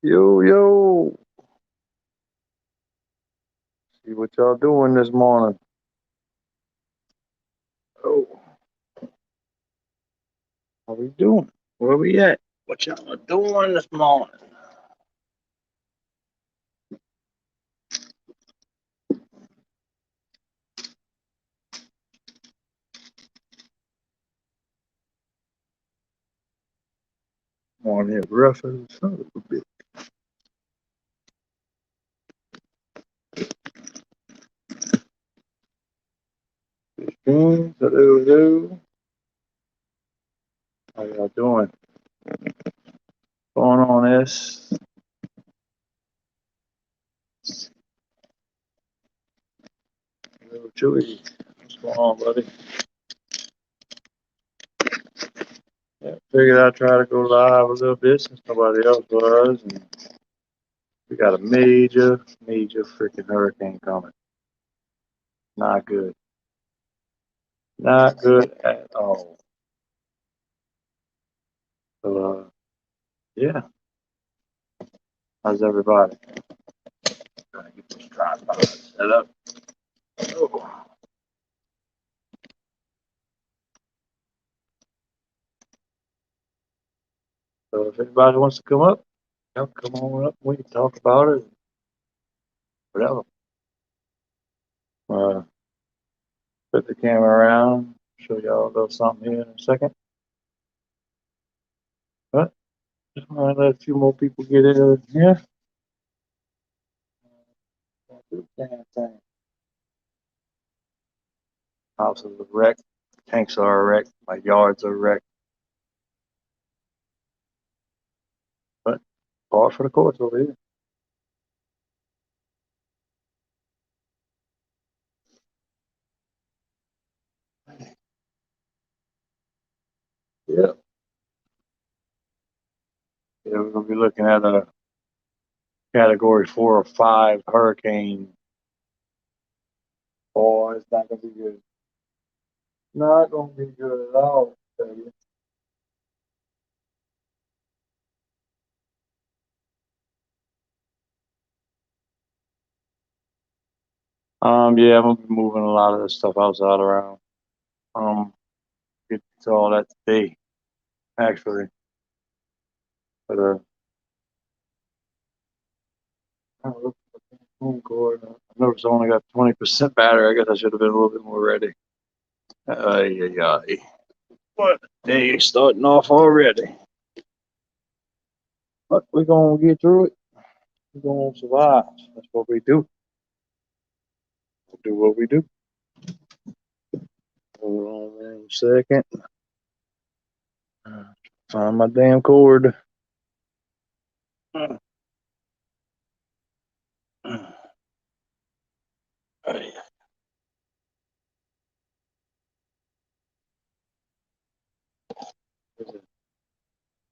Yo, yo. See what y'all doing this morning. Oh, how we doing? Where we at? What y'all are doing this morning? Morning here, rough as a son of a bitch. Hello. How y'all doing? Going on this? Hello, Chewy. What's going on, buddy? Yeah, figured I'd try to go live a little bit since nobody else was. And we got a major freaking hurricane coming. Not good. Not good at all. So, yeah. How's everybody? Trying to get this tripod set up. Oh. So if anybody wants to come up, come on up. We can talk about it. Whatever. Uh, put the camera around. Show y'all a little something here in a second. But just want to let a few more people get in here. Do the damn thing. House is a wreck. Tanks are a wreck. My yards are a wreck. But par for the course over here. Yeah. Yeah, we're gonna be looking at a category 4 or 5 hurricane. Oh, it's not gonna be good. Not gonna be good at all. I tell you. Yeah, I'm gonna be moving a lot of this stuff outside around. Get to all that today, actually. But I look at the phone cord. I noticed I only got 20% battery. I guess I should have been a little bit more ready. Ay, ay, ay. What day starting off already? But we're gonna get through it. We're gonna survive. That's what we do. We do what we do. Hold on 1 second. Find my damn cord.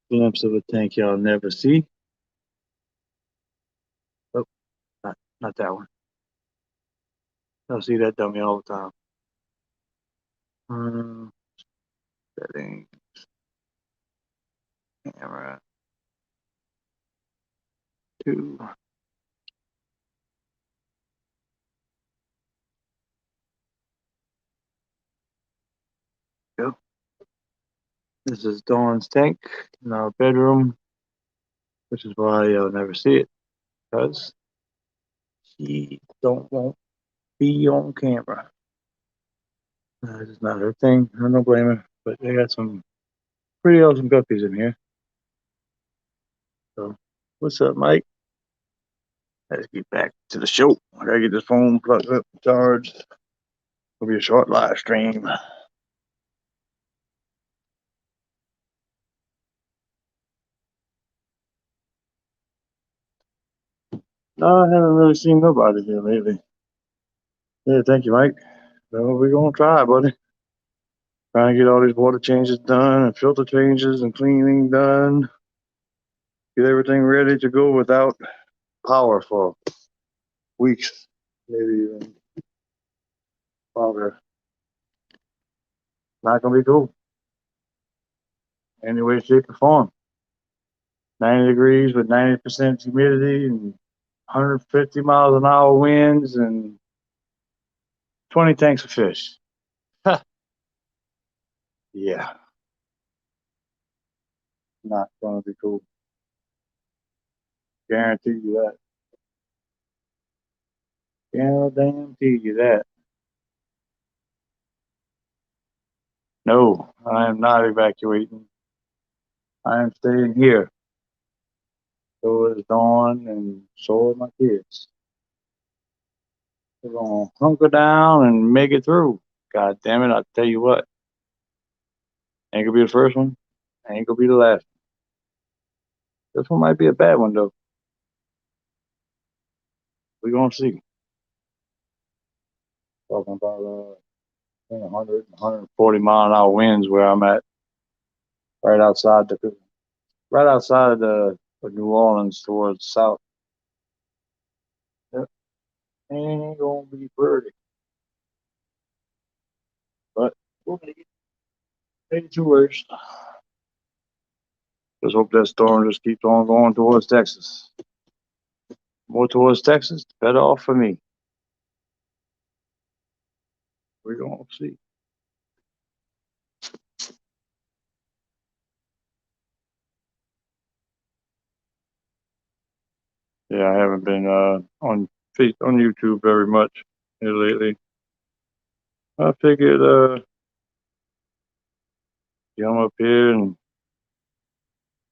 Glimpse of a tank y'all never see. Oh, not that one. I see that dummy all the time. Settings, camera 2. Go. This is Dawn's tank in our bedroom, which is why you'll never see it, because she don't want to be on camera. This is not her thing. I don't blame her, but they got some pretty awesome guppies in here. So, what's up, Mike? Let's get back to the show. I gotta get this phone plugged up and charged. It'll be a short live stream. No, I haven't really seen nobody here lately. Yeah, thank you, Mike. So we're gonna try, buddy. Trying to get all these water changes done and filter changes and cleaning done. Get everything ready to go without power for weeks, maybe even longer. Not gonna be cool. Any way, shape, or form. 90 degrees with 90% humidity and 150 miles an hour winds and 20 tanks of fish. Yeah, not gonna be cool. Guarantee you that. Guarantee you that. No, I am not evacuating. I am staying here. So is Dawn, and so are my kids. We're gonna hunker down and make it through. God damn it! I'll tell you what. Ain't gonna be the first one. Ain't gonna be the last. This one might be a bad one though. We're gonna see. Talking about 100, 140 mile an hour winds where I'm at, right outside of New Orleans towards south. Yep. Ain't gonna be pretty, but we'll make it. Make it to worst. Just hope that storm just keeps on going towards Texas. More towards Texas, the better off for me. We're gonna see. Yeah, I haven't been on YouTube very much here lately. I figured come up here and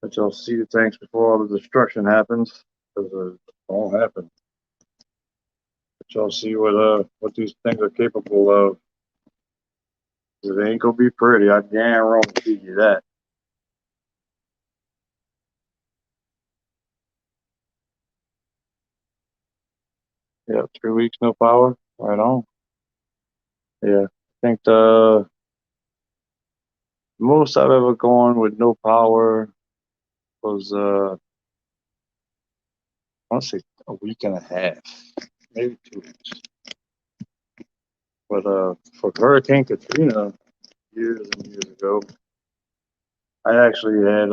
let y'all see the tanks before all the destruction happens, because it won't happen. Let y'all see what these things are capable of. It ain't gonna be pretty. I guarantee you that. Yeah, 3 weeks no power. Right on. Yeah, I think the most I've ever gone with no power was I want to say a week and a half, maybe 2 weeks. But for Hurricane Katrina years and years ago, I actually had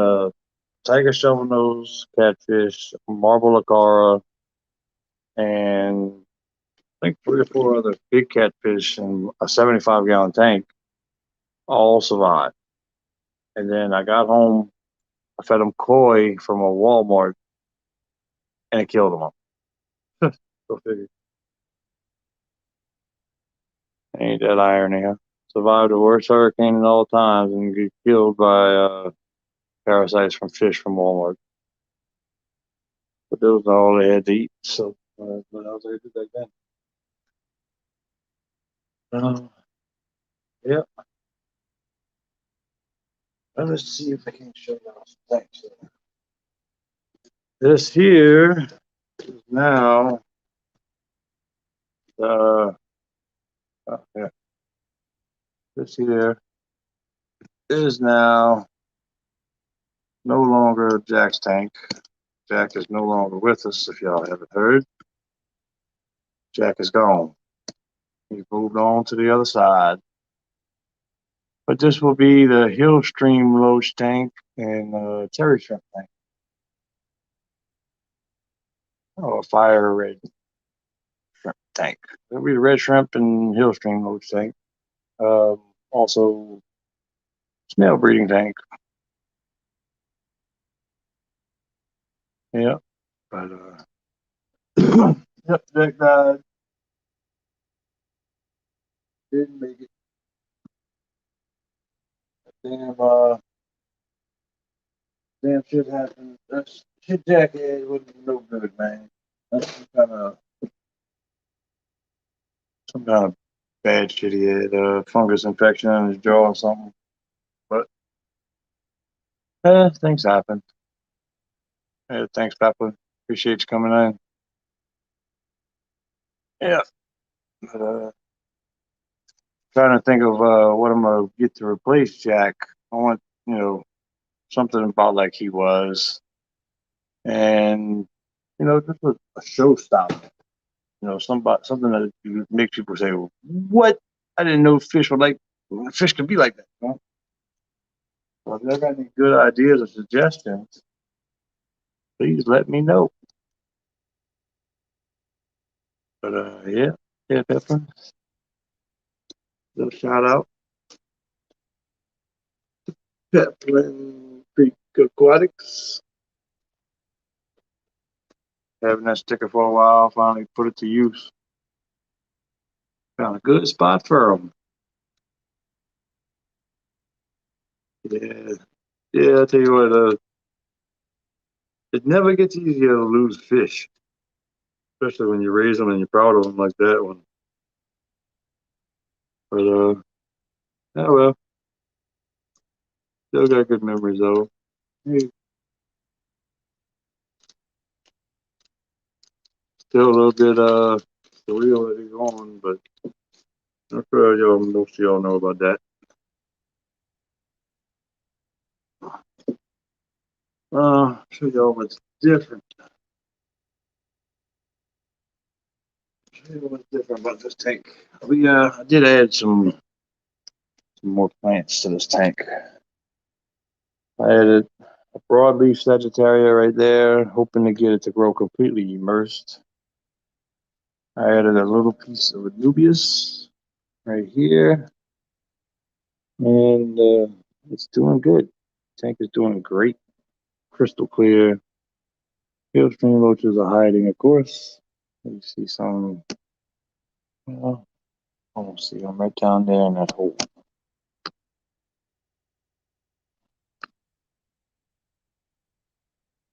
tiger shovelnose, catfish, marble acara, and I think 3 or 4 other big catfish in a 75-gallon tank all survived. And then I got home, I fed them koi from a Walmart, and it killed them all. Go figure. Ain't that irony, huh? Survived the worst hurricane in all times and get killed by parasites from fish from Walmart. But those are all they had to eat. So what else I do back then? Yeah. Let's see if I can show you some things. This here is now yeah. This here is now no longer Jack's tank. Jack is no longer with us. If y'all haven't heard, Jack is gone. He moved on to the other side. But this will be the Hillstream Loach tank and Terry Shrimp tank. Oh, a fire red shrimp tank. It'll be the red shrimp and Hillstream Loach tank. Also, snail breeding tank. Yeah. But yep, Jack died. Didn't make it. Damn damn shit happened. That shit Jack had wasn't no good, man. That's some kind of bad shit he had, fungus infection in his jaw or something. But things happen. Thanks, Papa. Appreciate you coming in. Yeah. But trying to think of what I'm gonna get to replace Jack. I want, something about like he was, and just a showstopper. Something that makes people say, "What? I didn't know fish could be like that." So if you got any good ideas or suggestions, please let me know. But yeah, Pepper. Little shout out, Pepperland Creek Aquatics. Having that sticker for a while, finally put it to use. Found a good spot for them. Yeah, yeah. I tell you what, it never gets easier to lose fish, especially when you raise them and you're proud of them like that one. But oh well, still got good memories though. Hey, still a little bit surreal that he's gone, but I'm sure most of y'all know about that. Show y'all what's different. Show you what's different about this tank. I did add some more plants to this tank. I added a broadleaf Sagittaria right there, hoping to get it to grow completely immersed. I added a little piece of Anubias right here, and it's doing good. Tank is doing great, crystal clear. Field stream roaches are hiding, of course. You see some, almost see them right down there in that hole.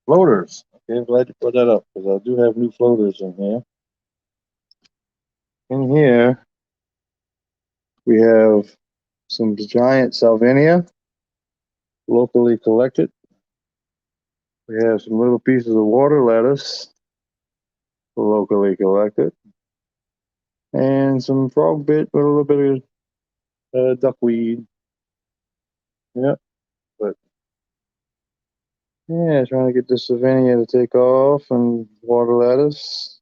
Floaters. Okay, I'm glad you brought that up because I do have new floaters in here. In here, we have some giant Salvinia, locally collected. We have some little pieces of water lettuce, locally collected. And some frog bit with a little bit of duckweed. Yep, but yeah, trying to get the Salvinia to take off and water lettuce.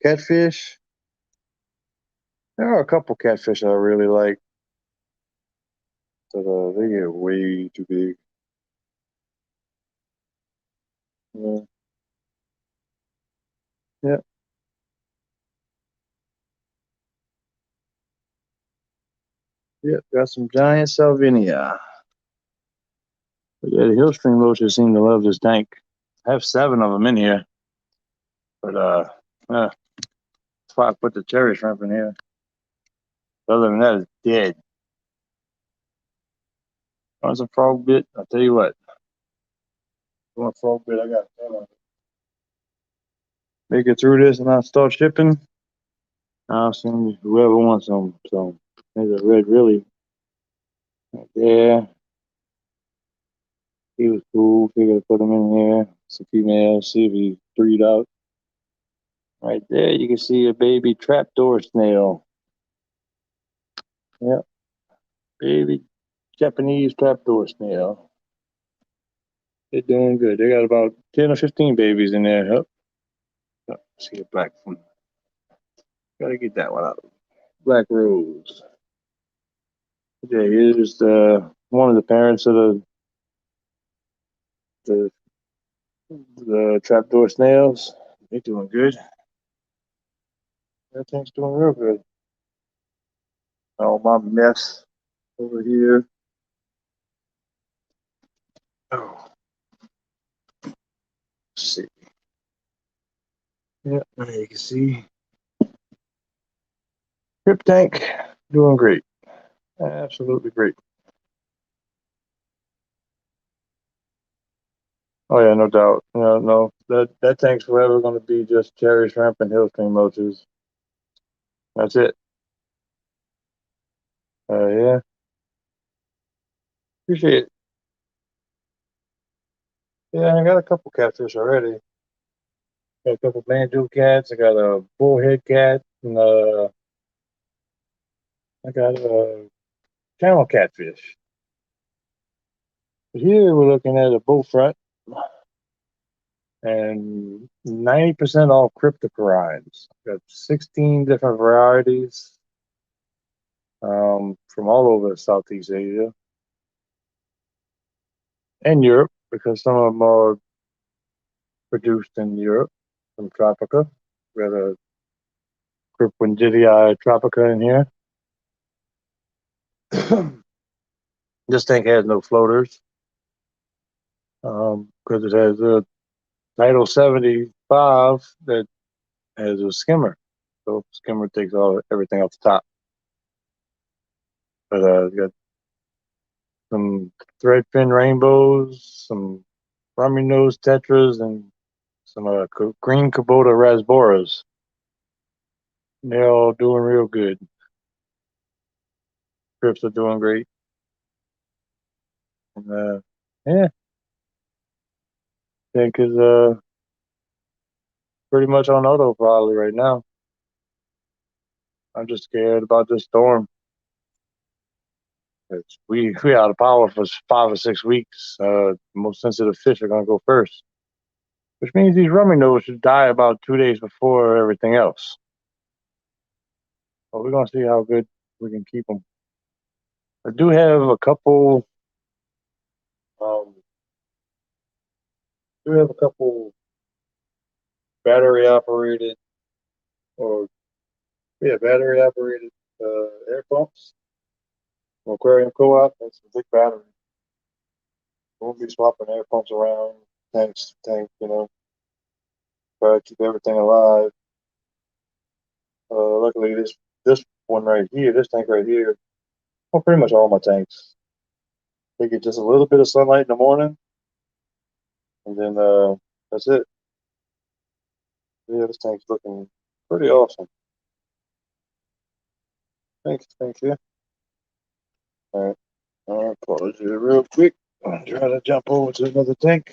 Catfish. There are a couple catfish I really like, but they get way too big. Yeah. Yep. Yep. Got some giant Salvinia. But yeah, the hill stream roaches seem to love this tank. I have 7 of them in here, but that's why I put the cherry shrimp in here. Other than that, it's dead. Want some frog bit? I'll tell you what. Want frog bit? I got 10 of it. Make it through this and I'll start shipping. I'll send whoever wants some. So there's a red really right there. He was cool. Figured to put him in here. It's a female. See if he breed out. Right there, you can see a baby trapdoor snail. Yep, baby Japanese trapdoor snail. They're doing good. They got about 10 or 15 babies in there. Yep. Oh, see a black one. Gotta get that one out. Black rose. Yeah, here's one of the parents of the the trapdoor snails. They're doing good. Everything's doing real good. Oh, my mess over here. Oh, let's see. Yeah, there you can see. Trip tank doing great. Absolutely great. Oh yeah, no doubt. No, that tank's forever going to be just cherry shrimp and hill stream roaches. That's it. Yeah, appreciate it. Yeah, I got a couple catfish already. Got a couple banjo cats. I got a bullhead cat, and I got a channel catfish. But here we're looking at a bullfront and 90% all cryptocorynes. Got 16 different varieties from all over Southeast Asia and Europe. because some of them are produced in Europe from Tropica. We got a Cryptwinditii Tropica in here. This tank has no floaters because it has a Title 75 that has a skimmer. So skimmer takes everything off the top. But it's got some threadfin rainbows, some rummy nose tetras, and some green Kubota rasboras. They're all doing real good. Trips are doing great. And, yeah, tank is pretty much on autopilot right now. I'm just scared about this storm. We out of power for 5 or 6 weeks. Most sensitive fish are gonna go first, which means these rummy nose should die about 2 days before everything else. But we're gonna see how good we can keep them. I do have a couple. Um, battery operated or battery operated air pumps from Aquarium Co-op. That's a big battery. We'll be swapping air pumps around tanks to tank, try to keep everything alive. Luckily, this one right here, this tank right here, well, pretty much all my tanks, they get just a little bit of sunlight in the morning, and then that's it. Yeah, this tank's looking pretty awesome. Thank you. All right, pause it real quick. I'll try to jump over to another tank.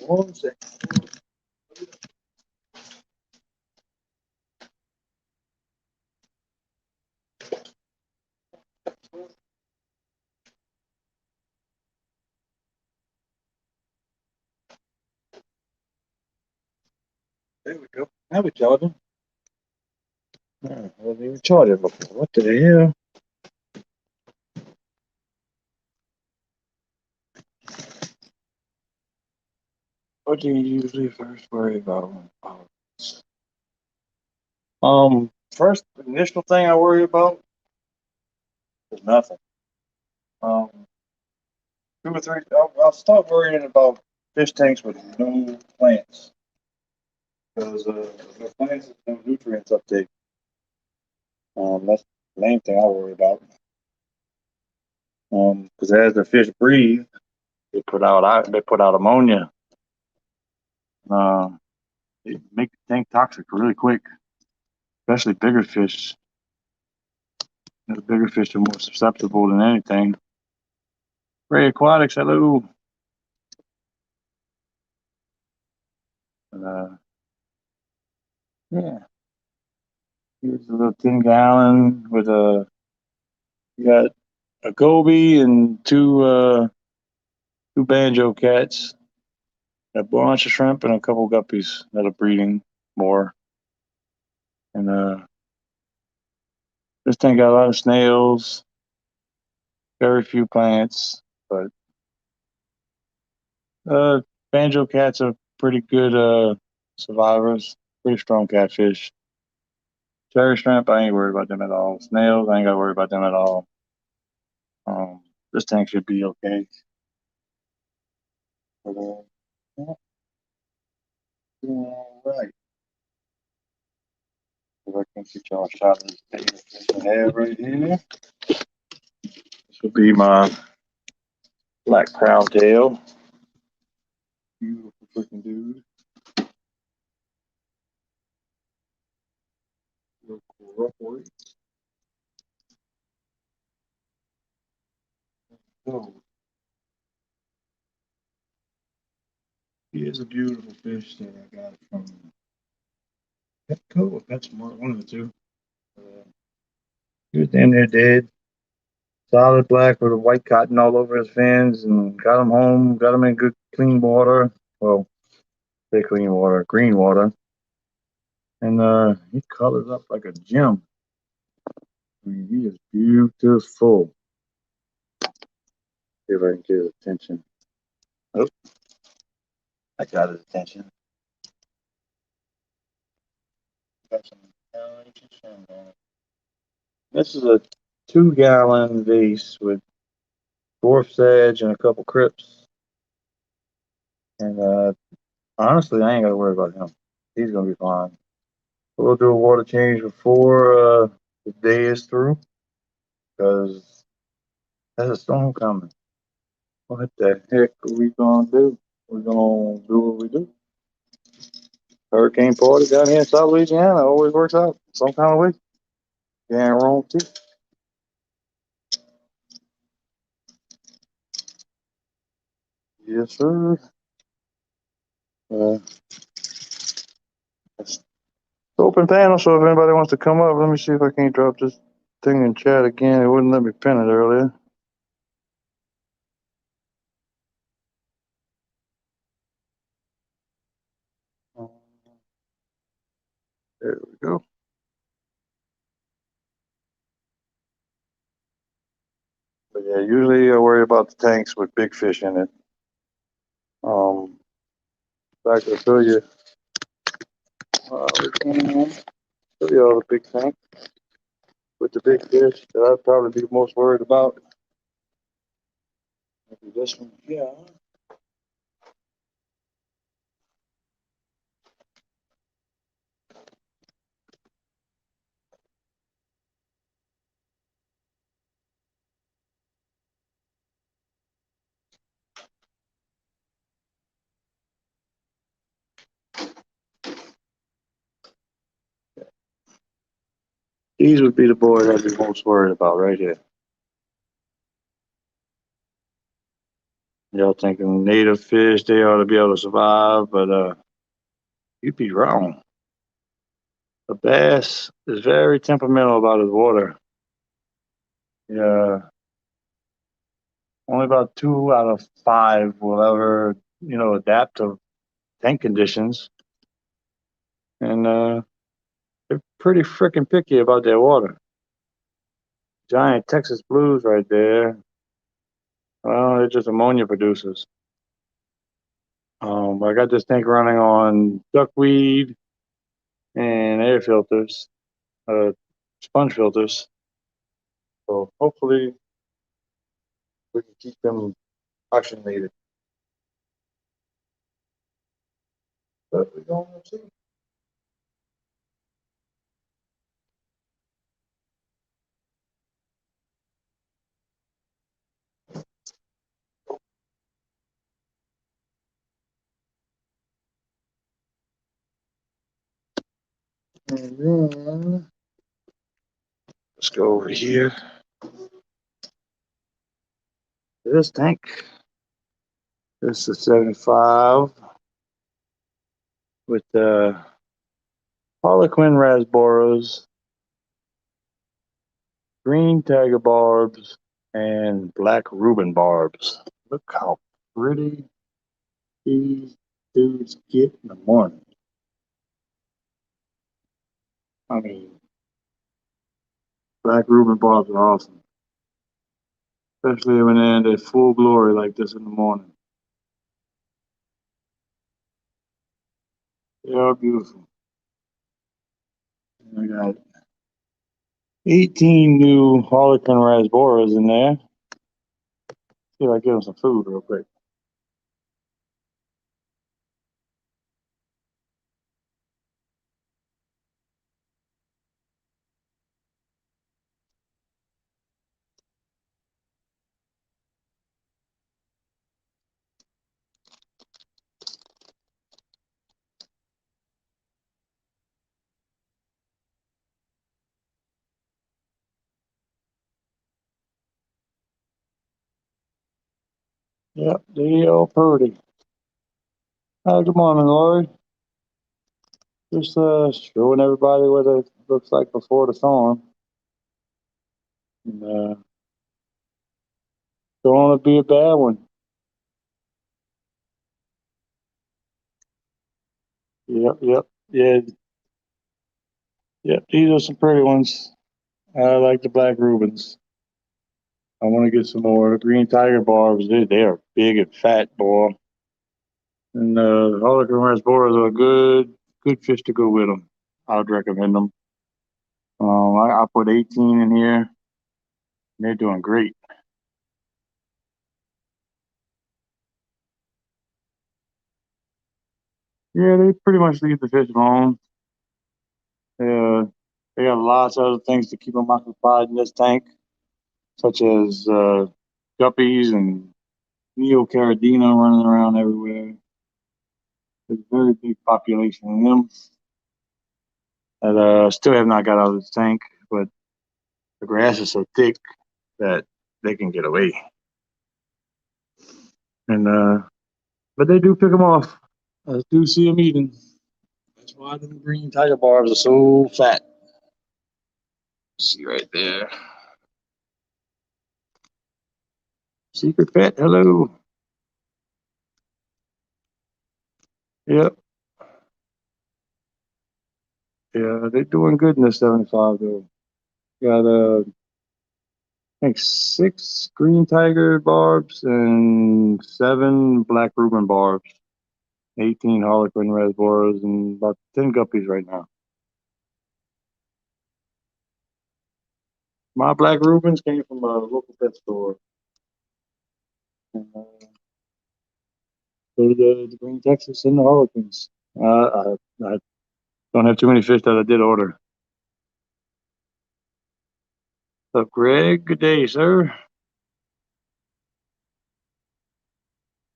One second. There we go. Now we charging. I wasn't even charging before. What the hell? What do you usually first worry about? First initial thing I worry about is nothing. Um, 2 or 3. I'll start worrying about fish tanks with no plants because no plants is no nutrients uptake. That's the main thing I worry about. Because as the fish breathe, they put out ammonia. It make the tank toxic really quick, especially bigger fish. The bigger fish are more susceptible than anything. Chubz Aquatics, hello. Yeah, here's a little 10 gallon with you got a goby and two banjo cats, a bunch of shrimp, and a couple guppies that are breeding more. And this thing got a lot of snails, very few plants, but banjo cats are pretty good survivors, pretty strong catfish. Cherry shrimp, I ain't worried about them at all. Snails, I ain't got to worry about them at all. This tank should be okay. But, all right. If I can get y'all a shot of this fish I have right here. This will be my black crown tail. Beautiful freaking dude. Real cool ruffle. So, he is a beautiful fish that I got from Petco or PetSmart, one of the two. He was down there dead. Solid black with a white cotton all over his fins, and got him home, got him in good clean water. Well, say clean water, green water. And he colors up like a gem. I mean, he is beautiful. See if I can get his attention. Oh, I got his attention. Got some attention on it. This is a 2-gallon vase with dwarf's edge and a couple crypts. And honestly, I ain't got to worry about him. He's gonna be fine. We'll do a water change before the day is through, because there's a storm coming. What the heck are we gonna do? We're gonna do what we do. Hurricane party down here in South Louisiana always works out some kind of way. Guarantee. Yes, sir. It's open panel, so if anybody wants to come up, let me see if I can't drop this thing in chat again. It wouldn't let me pin it earlier. There we go. But yeah, usually I worry about the tanks with big fish in it. I can show you. We can show you all the big tanks with the big fish that I'd probably be most worried about. Maybe this one here. These would be the boys I'd be most worried about right here. Y'all thinking native fish, they ought to be able to survive, but you'd be wrong. A bass is very temperamental about his water. Yeah, only about 2 out of 5 will ever, adapt to tank conditions, and they're pretty freaking picky about their water. Giant Texas blues right there. Well, they're just ammonia producers. I got this tank running on duckweed and air filters, uh, sponge filters. So hopefully we can keep them oxygenated. But we're going to see. And then let's go over here to this tank. This is 75 with Harlequin rasboras, green tiger barbs, and black Reuben barbs. Look how pretty these dudes get in the morning. I mean, black Reuben barbs are awesome, especially when they're in their full glory like this in the morning. They are beautiful. I got 18 new Harlequin rasboras in there. See if I give them some food real quick. Yep, they are pretty. Good morning, Lori. Just showing everybody what it looks like before the storm. And don't want to be a bad one. Yep, yep, yeah, yep. These are some pretty ones. I like the black Rubens. I want to get some more. The green tiger barbs, they are big and fat, boy. And Harlequin rasboras are a good fish to go with them. I would recommend them. I put 18 in here. And they're doing great. Yeah, they pretty much leave the fish alone. Uh, they got lots of other things to keep them occupied in this tank, such as guppies and neocaridina running around everywhere. There's a very big population of them that still have not got out of the tank, but the grass is so thick that they can get away. And but they do pick them off. I do see them eating. That's why the green tiger barbs are so fat. See right there. Secret pet, hello. Yep. Yeah, they're doing good in the 75 though. Got I think 6 green tiger barbs and 7 black Reuben barbs, 18 harlequin rasboras, and about 10 guppies right now. My black Reubens came from a local pet store. And, go to the Green Texas and the Harlequins. I don't have too many fish that I did order. What's up, Greg? Good day, sir.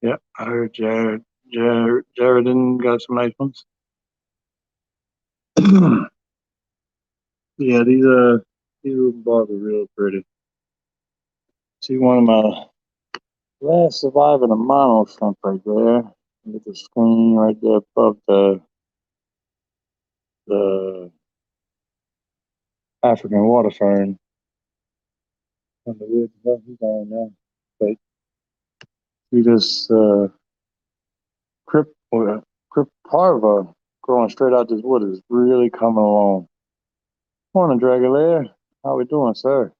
Yep, I heard Jaredin got some nice ones. Yeah, these Reuben barbs are real pretty. See one of my last surviving a mono shrimp right there. With the screen right there above the African water fern on the wood. Oh, he's gone now. But see this crypt parva growing straight out this wood is really coming along. Morning, Dragulair. How we doing, sir?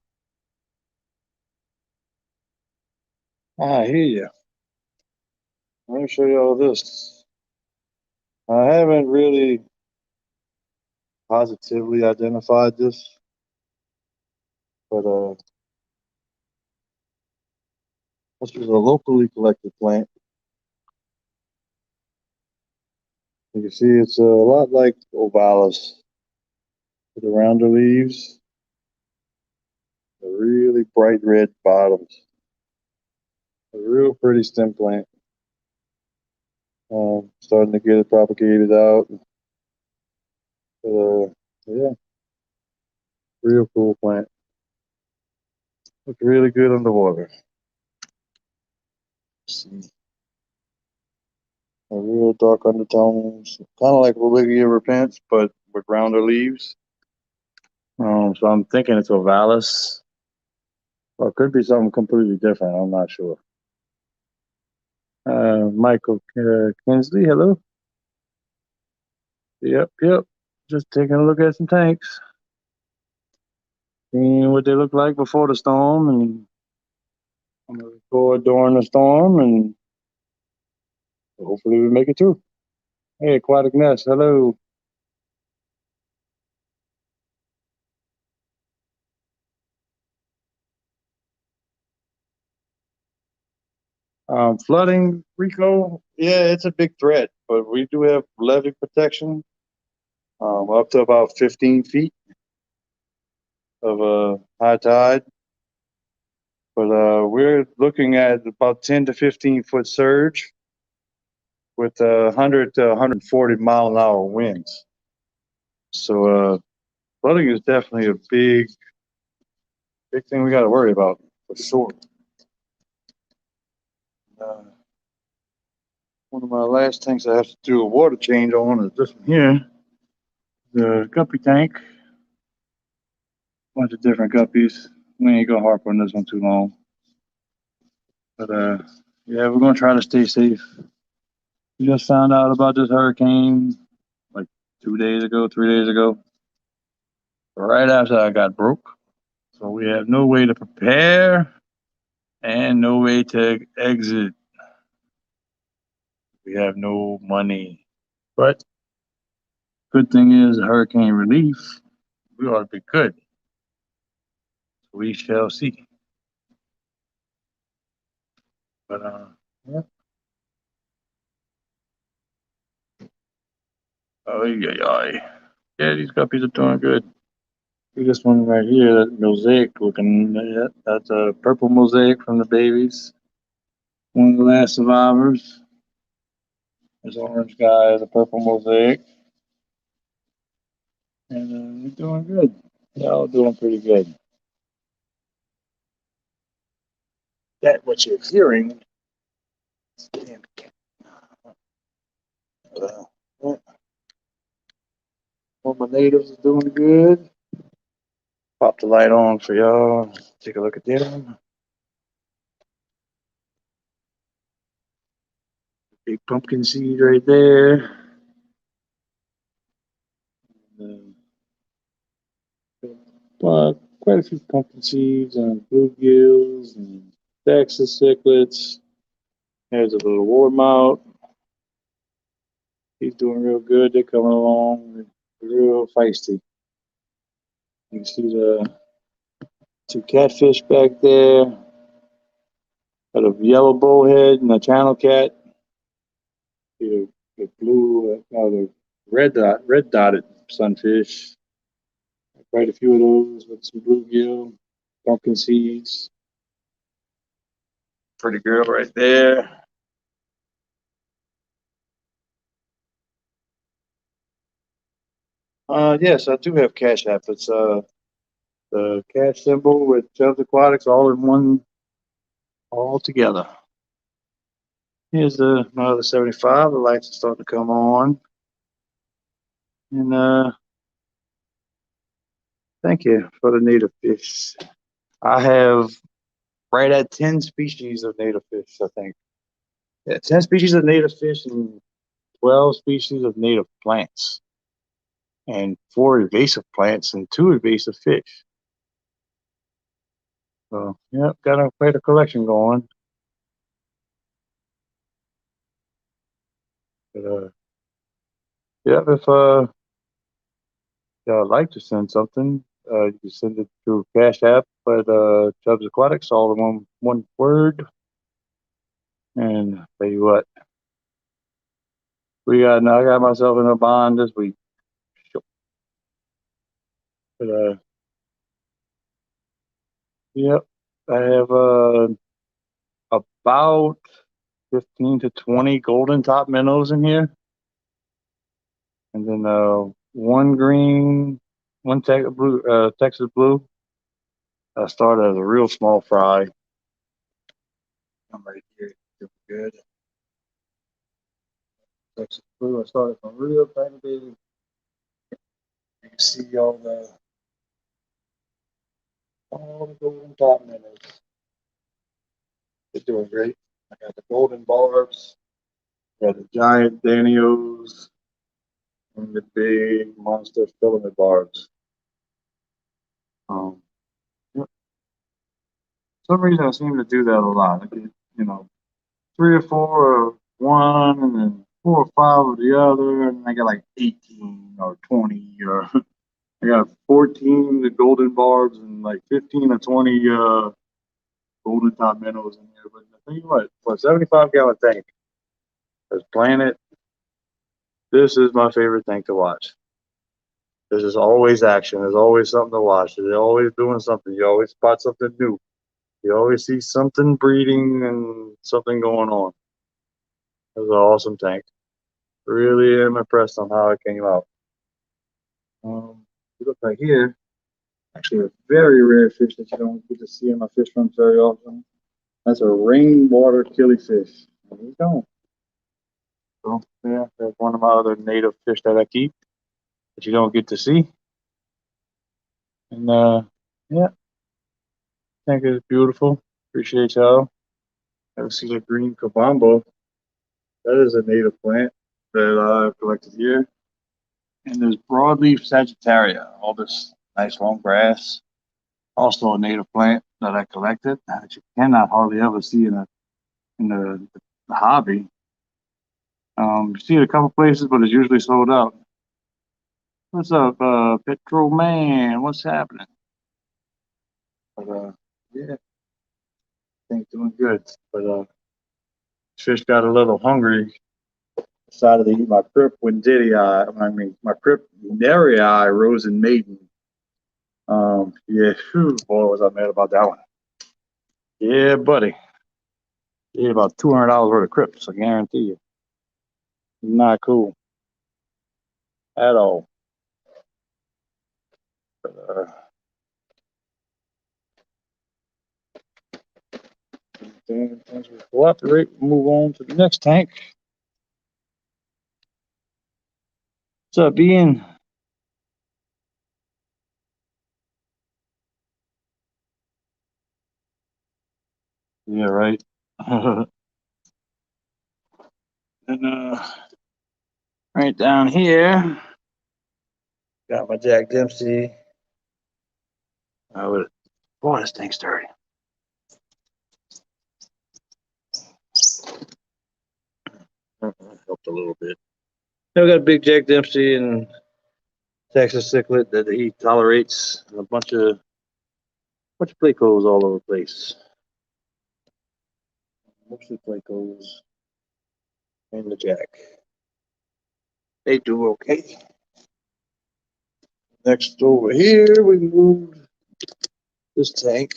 I hear you. Let me show you all this. I haven't really positively identified this, but this is a locally collected plant. You can see it's a lot like Ovalis with the rounder leaves, the really bright red bottoms. A real pretty stem plant. Starting to get it propagated out. Yeah, real cool plant. Looks really good underwater. See. A real dark undertones, kind of like Religia repents, but with rounder leaves. So I'm thinking it's Ovalis, or it could be something completely different. I'm not sure. Michael Kinsley, hello. Yep. Just taking a look at some tanks, seeing what they look like before the storm, and I'm gonna record during the storm, and hopefully we make it through. Hey, Aquatic Nest, hello. Flooding, Rico, yeah, it's a big threat, but we do have levee protection up to about 15 feet of high tide. But we're looking at about 10 to 15 foot surge with 100 to 140 mile an hour winds. So flooding is definitely a big thing we got to worry about for sure. Uh, One of my last tanks I have to do a water change on is this one here, the guppy tank. Bunch of different guppies. We ain't gonna harp on this one too long. But yeah, we're gonna try to stay safe. We just found out about this hurricane like 2 days ago, 3 days ago, right after I got broke. So we have no way to prepare and no way to exit. We have no money. But good thing is hurricane relief. We ought to be good. We shall see. But yeah. Oh yeah. Yeah, these guppies are doing good. See this one right here, that mosaic looking. That's a purple mosaic from the babies. One of the last survivors. This orange guy is a purple mosaic. And they're doing good. They're all doing pretty good. That what you're hearing. Uh, all my natives are doing good. Pop the light on for y'all. Take a look at them. Big pumpkin seed right there. Quite a few pumpkin seeds and bluegills and Texas cichlids. There's a little warmount. He's doing real good. They're coming along real feisty. You can see the two catfish back there. Got a yellow bowhead and a channel cat. The blue, the red dotted sunfish. Quite a few of those with some bluegill, pumpkin seeds. Pretty girl right there. Yes, I do have Cash App. It's the cash symbol with Chubz Aquatics all in one, all together. Here's my other 75. The lights are starting to come on. And thank you for the native fish. I have right at 10 species of native fish, I think. Yeah, 10 species of native fish and 12 species of native plants. And 4 invasive plants and 2 invasive fish. So, yeah, got quite a collection going. But, yeah, if y'all like to send something, you can send it through Cash App at Chubz Aquatics, all in one word. And tell you what, I got myself in a bond this week. But yep, I have about 15 to 20 golden top minnows in here, and then one green, one Texas blue. I started as a real small fry. I'm right here, doing good. Texas blue. I started from real tiny baby. You can see all the golden top minnows. They're doing great. I got the golden barbs, got the giant Danios, and the big monster filament barbs. Um, for some reason I seem to do that a lot. I get, 3 or 4 of one, and then 4 or 5 of the other, and I got like 18 or 20, or I got 14 the golden barbs and like 15 or 20 golden top minnows in here. But I tell you what, for a 75-gallon tank, as Planet, this is my favorite thing to watch. There's just always action. There's always something to watch. They're always doing something. You always spot something new. You always see something breeding and something going on. It was an awesome tank. Really am impressed on how it came out. You look right here, actually a very rare fish that you don't get to see in my fish runs very often. That's a rainwater killifish. There you go. So yeah, that's one of my other native fish that I keep that you don't get to see. And yeah, I think it's beautiful. Appreciate y'all. Ever see the green kabambo? That is a native plant that I've collected here. And there's broadleaf sagittaria, all this nice long grass. Also a native plant that I collected that you cannot hardly ever see in the hobby. You see it a couple places, but it's usually sold out. What's up, Petro Man? What's happening? But yeah, I think doing good. But fish got a little hungry. Decided to eat my crip my crip Neri rose and maiden. Yeah, whew, boy, was I mad about that one. Yeah, buddy. Yeah, about $200 worth of crips, I guarantee you. Not cool at all. But, then once we cooperate, we'll move on to the next tank. What's up, Ian? Yeah, right. And right down here, got my Jack Dempsey. Boy, this thing's dirty. Helped a little bit. Now we got a big Jack Dempsey and Texas cichlid that he tolerates, and a bunch of plecos all over the place. Mostly plecos and the Jack. They do okay. Next over here, we moved this tank.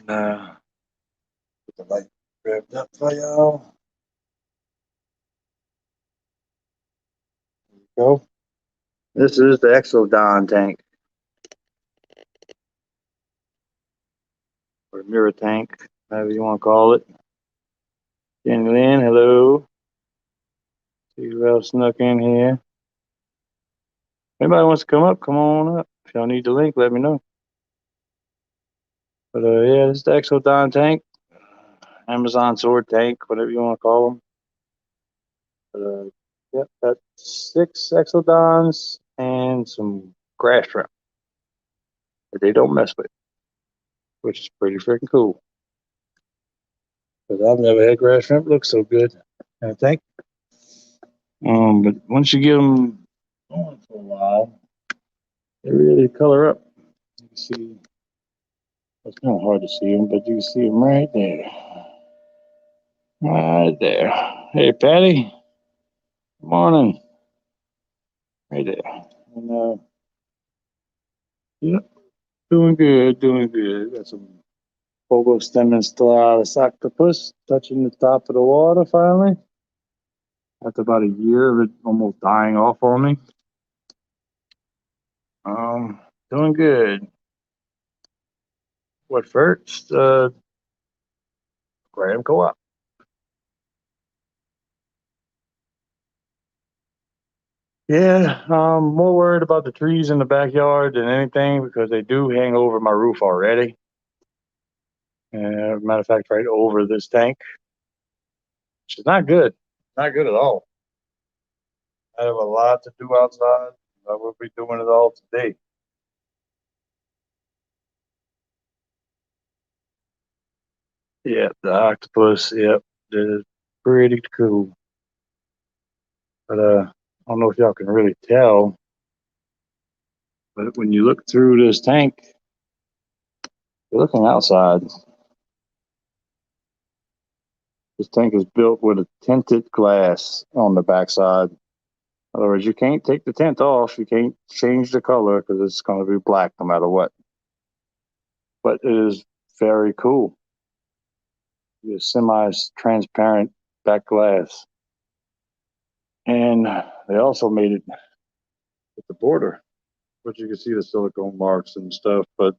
And get the light revved up for y'all. There we go. This is the Exodon tank. Or mirror tank, however you want to call it. Jenny Lynn, hello. See who else snuck in here. Anybody wants to come up, come on up. If y'all need the link, let me know. But yeah, this is the Exodon tank. Amazon sword tank, whatever you want to call them. But yep, got 6 Exodons and some grass shrimp that they don't mess with, which is pretty freaking cool. Because I've never had grass shrimp look so good, I think. But once you get them going for a while, they really color up. You can see, it's kind of hard to see them, but you can see them right there. Right there. Hey, Patty. Good morning. Right there. And, yep, doing good, doing good. Got some Pogo Stemmen Stellaris octopus touching the top of the water finally. After about a year of it almost dying off on me. Doing good. What first? Graham Co-op. Yeah, I'm more worried about the trees in the backyard than anything because they do hang over my roof already. Matter of fact, right over this tank, which is not good. Not good at all. I have a lot to do outside. I will be doing it all today. Yeah, the octopus. Yep, they're pretty cool. But I don't know if y'all can really tell, but when you look through this tank, you're looking outside. This tank is built with a tinted glass on the backside. In other words, you can't take the tint off. You can't change the color because it's going to be black no matter what. But it is very cool. It's semi-transparent back glass. And they also made it with the border, which you can see the silicone marks and stuff, but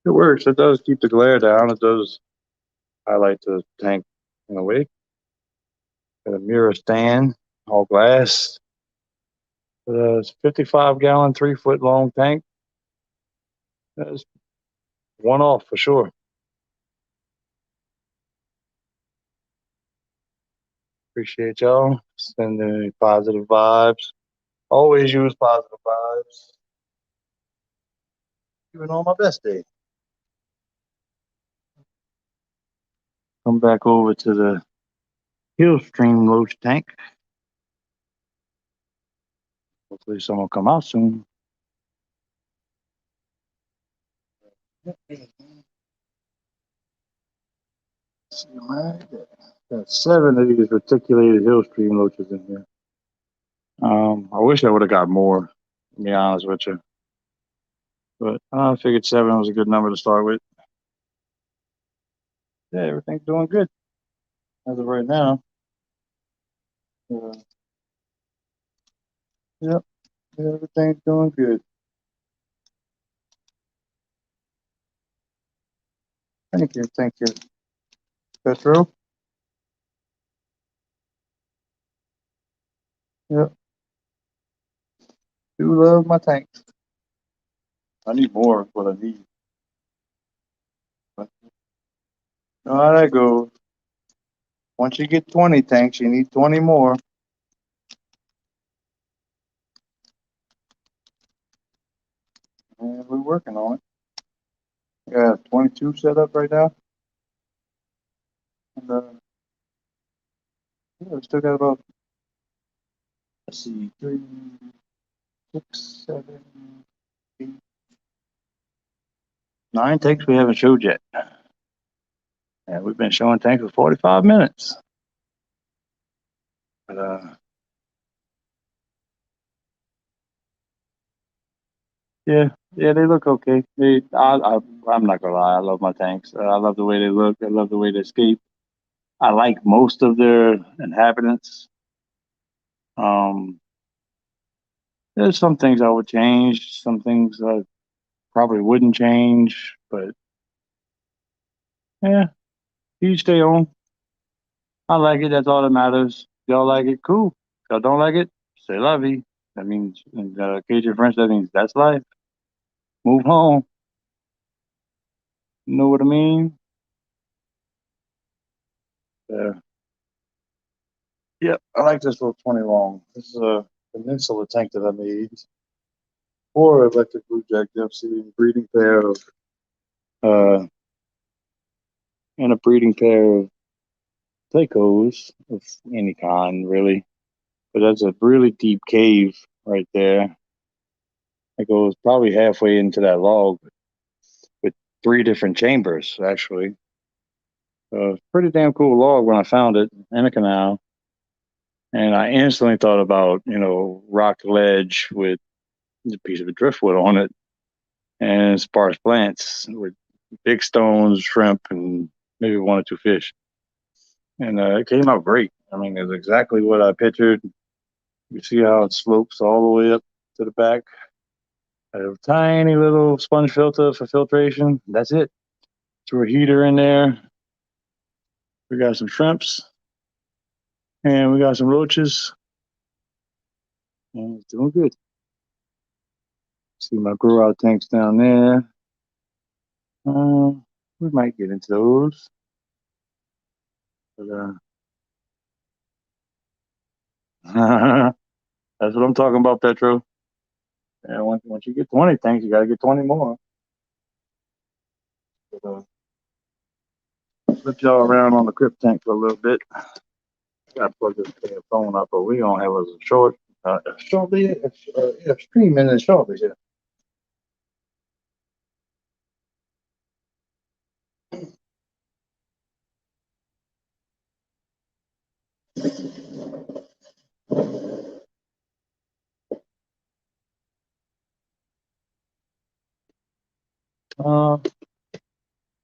it works. It does keep the glare down. It does highlight the tank in a way. Got a mirror stand, all glass. It's 55-gallon, 3-foot long tank. That's one off for sure. Appreciate y'all sending positive vibes. Always use positive vibes. even on my best day. Come back over to the Hill Stream Loach tank. Hopefully someone will come out soon. See, right there. Got 7 of these reticulated hill stream loaches in here. I wish I would have got more, to be honest with you. But I figured 7 was a good number to start with. Yeah, everything's doing good as of right now. Yep, everything's doing good. Thank you. Petro? Yep. Do love my tanks. I need more, but I need. But you know how that goes. Once you get 20 tanks, you need 20 more. And we're working on it. We got 22 set up right now. And yeah, we still got about, let's see, 3, 6, 7, 8, 9 tanks we haven't showed yet. And we've been showing tanks for 45 minutes. But yeah, they look okay. I'm not gonna lie, I love my tanks. I love the way they look. I love the way they escape. I like most of their inhabitants. There's some things I would change, some things I probably wouldn't change, but yeah, each their own. I like it. That's all that matters. Y'all like it, cool. If y'all don't like it, say la vie. That means in Cajun French, that means that's life. Move home. You know what I mean? Yeah. Yep, I like this little 20 long. This is a peninsula tank that I made for electric blue jack dempsey breeding pair of uh and a breeding pair of plecos of any kind really. But that's a really deep cave right there. It goes probably halfway into that log with 3 different chambers actually. Pretty damn cool log when I found it in a canal. And I instantly thought about, rock ledge with a piece of driftwood on it and sparse plants with big stones, shrimp, and maybe 1 or 2 fish. And it came out great. I mean, it's exactly what I pictured. You see how it slopes all the way up to the back. A tiny little sponge filter for filtration. That's it. Threw a heater in there. We got some shrimps. And we got some roaches. And it's doing good. See my grow out tanks down there. We might get into those. But that's what I'm talking about, Petro. Yeah, once you get 20 tanks, you gotta get 20 more. But, flip y'all around on the crypt tank for a little bit. Gotta plug this phone up, but we gonna have a short, stream in shortly here.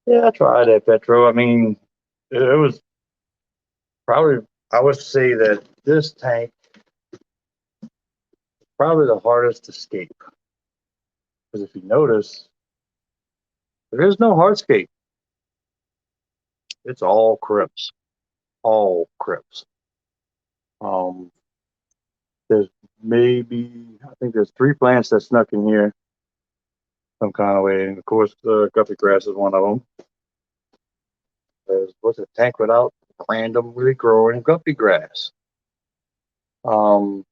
Yeah, I tried that, Petro. I mean, it was probably, I would say that this tank probably the hardest to escape. Because if you notice, there is no hardscape. It's all crypts. All crypts. Um, there's I think there's 3 plants that snuck in here some kind of way. And of course, guppy grass is one of them. There's what's a tank without randomly growing guppy grass. Taiwan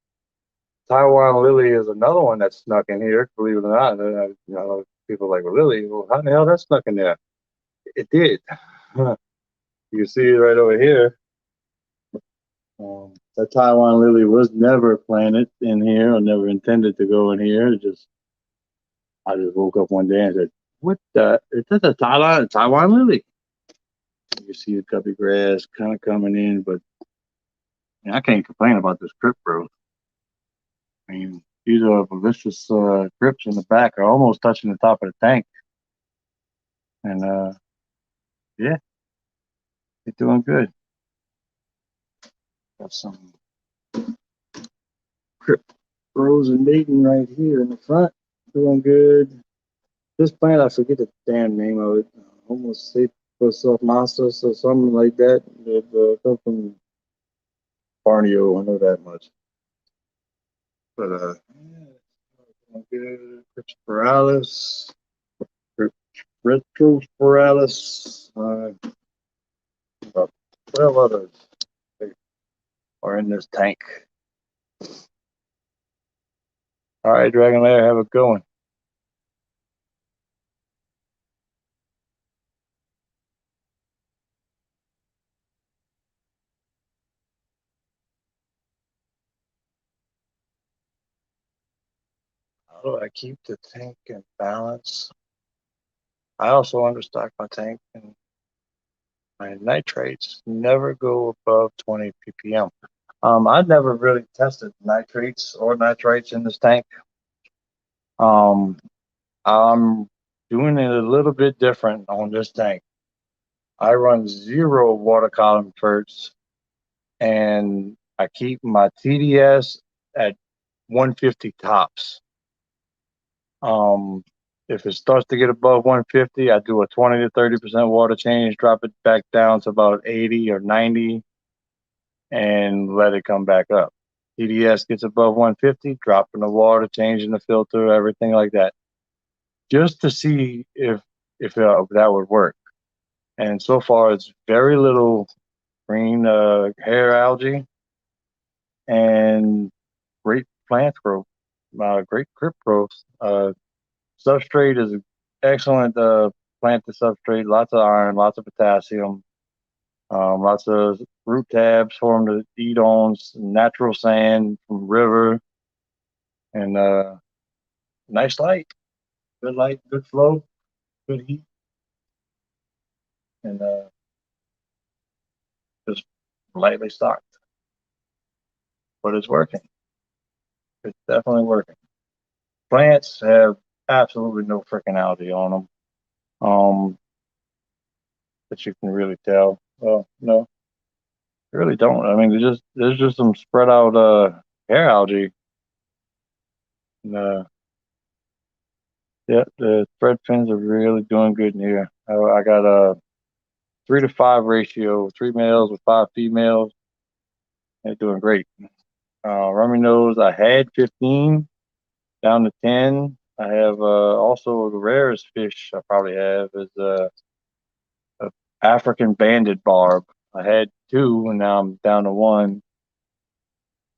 lily is another one that snuck in here. Believe it or not, People are like, well, Lily, well, how the hell that snuck in there? It did. You can see it right over here. The Taiwan lily was never planted in here or never intended to go in here. I just woke up one day and said, "What the? Is this a Taiwan lily?" You see the guppy grass kind of coming in, but I can't complain about this drip growth. I mean, these are vicious drips in the back are almost touching the top of the tank, and yeah, they're doing good. Got some drip grows and mating right here in the front, doing good. This plant, I forget the damn name of it. Almost Sapphosophosis or something like that. It comes from Borneo, I know that much. But yeah, good. Cryptospiralis, Retrospiralis, about 12 others are in this tank. All right, Dragon Lair, have it going. How do I keep the tank in balance? I also understock my tank, and my nitrates never go above 20 ppm. I never really tested nitrates or nitrites in this tank. I'm doing it a little bit different on this tank. I run 0 water column ferts, and I keep my TDS at 150 tops. If it starts to get above 150, I do a 20 to 30% water change, drop it back down to about 80 or 90, and let it come back up. TDS gets above 150, dropping the water, changing the filter, everything like that, just to see if that would work. And so far, it's very little green hair algae and great plant growth, great grip growth. Substrate is excellent plant to substrate, lots of iron, lots of potassium, lots of root tabs for them to eat on, natural sand from river, and nice light, good flow, good heat, and just lightly stocked. But it's working. It's definitely working. Plants have absolutely no freaking algae on them. That you can really tell. Well, no, they really don't. I mean, there's just some spread out hair algae. And, yeah, the thread fins are really doing good in here. I got a 3 to 5 ratio, 3 males with 5 females. They're doing great. Rummy nose, I had 15 down to 10. I have also the rarest fish I probably have is a African banded barb. I had 2 and now I'm down to 1.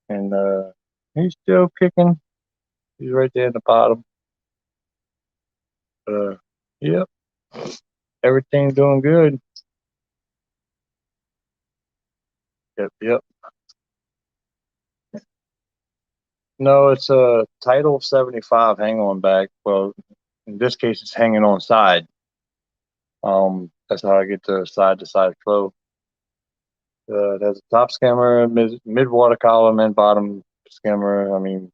And he's still kicking. He's right there in the bottom. Yep. Everything's doing good. Yep. No, it's a Title 75 hang on back. Well, in this case, it's hanging on side. That's how I get the side to side flow. It has a top skimmer, mid water column, and bottom skimmer. I mean,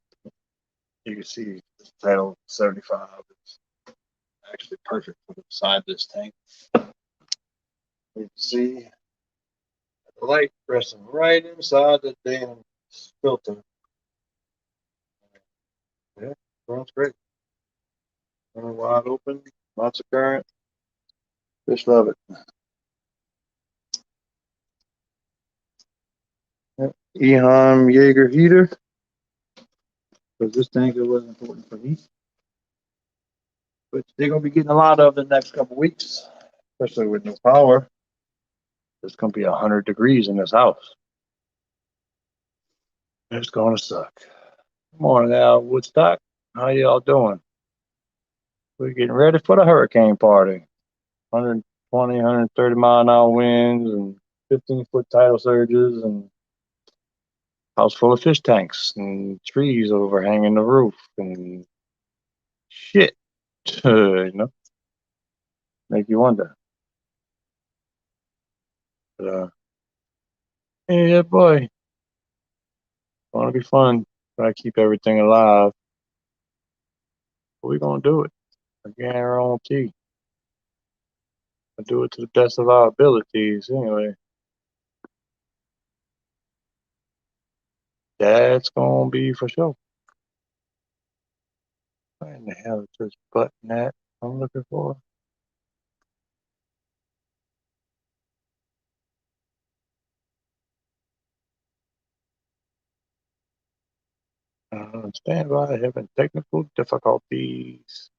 you can see this Title 75 is actually perfect for the side of this tank. You can see the light resting right inside the damn filter. Yeah, runs great. Running wide open, lots of current. Fish love it. Yep. Ehan Jaeger heater, because this tanker was important for heat. Which they're going to be getting a lot of the next couple weeks, especially with no power. It's going to be 100 degrees in this house. It's going to suck. Good morning, Al Woodstock. How y'all doing? We're getting ready for the hurricane party. 120, 130-mile-an-hour winds and 15-foot tidal surges and house full of fish tanks and trees overhanging the roof and shit. You know, make you wonder. But, yeah, boy, want to be fun. Try to keep everything alive. But we're going to do it. I guarantee. I'll do it to the best of our abilities anyway. That's going to be for sure. What in the hell is this button at I'm looking for? Stand by, having technical difficulties.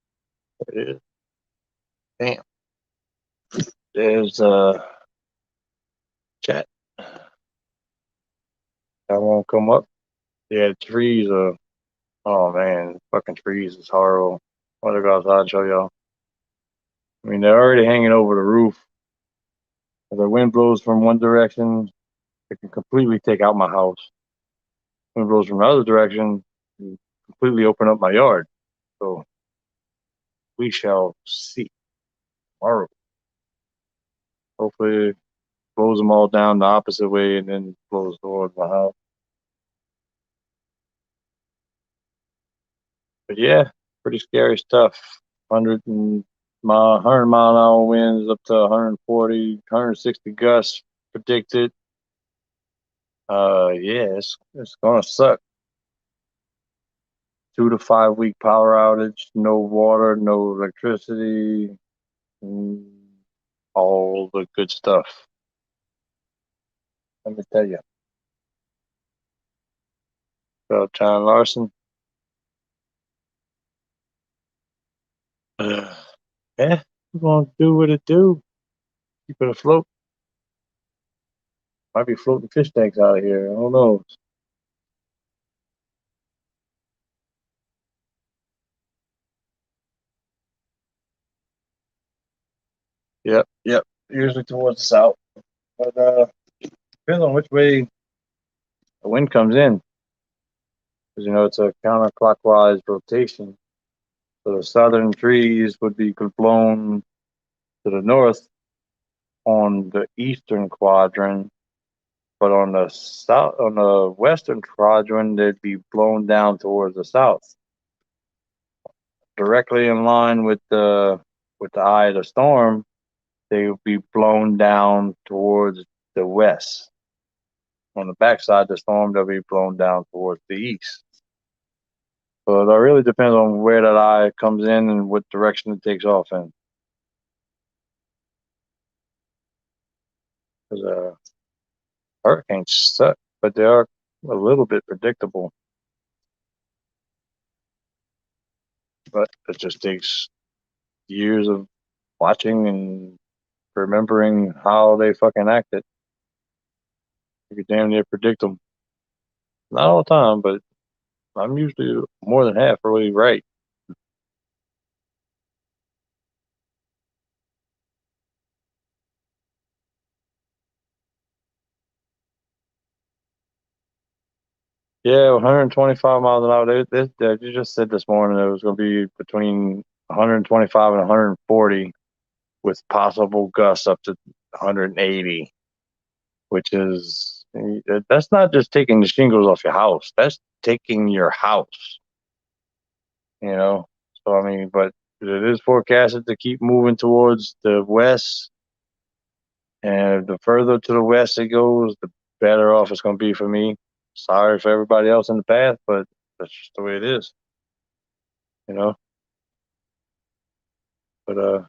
There it is. Damn. There's chat. That won't come up. Yeah, trees are. Oh man, fucking trees is horrible. What to go outside and show y'all. I mean, they're already hanging over the roof. If the wind blows from one direction, it can completely take out my house. Wind blows from the other direction, it completely open up my yard. So we shall see tomorrow. Hopefully, it blows them all down the opposite way and then blows towards my house. But yeah, pretty scary stuff. 100-mile-an-hour winds up to 140, 160 gusts predicted. Yeah, it's gonna suck. 2 to 5 week power outage, no water, no electricity, mm, all the good stuff. Let me tell you. So, John Larson. Yeah, we're gonna do what it do. Keep it afloat. Might be floating fish tanks out of here. Who knows? Yep, yep. Usually towards the south. But depends on which way the wind comes in. Because it's a counterclockwise rotation. So the southern trees would be blown to the north on the eastern quadrant, but on the western quadrant, they'd be blown down towards the south, directly in line with the eye of the storm. They would be blown down towards the west. On the backside of the storm, they'll be blown down towards the east. So that really depends on where that eye comes in and what direction it takes off in. Because hurricanes suck, but they are a little bit predictable. But it just takes years of watching and remembering how they fucking acted. You can damn near predict them. Not all the time, but I'm usually more than half really right. Yeah, 125 miles an hour. You just said this morning it was going to be between 125 and 140 with possible gusts up to 180, which is, that's not just taking the shingles off your house. That's taking your house, you know? So, I mean, but it is forecasted to keep moving towards the west. And the further to the west it goes, the better off it's going to be for me. Sorry for everybody else in the path, but that's just the way it is, you know? But,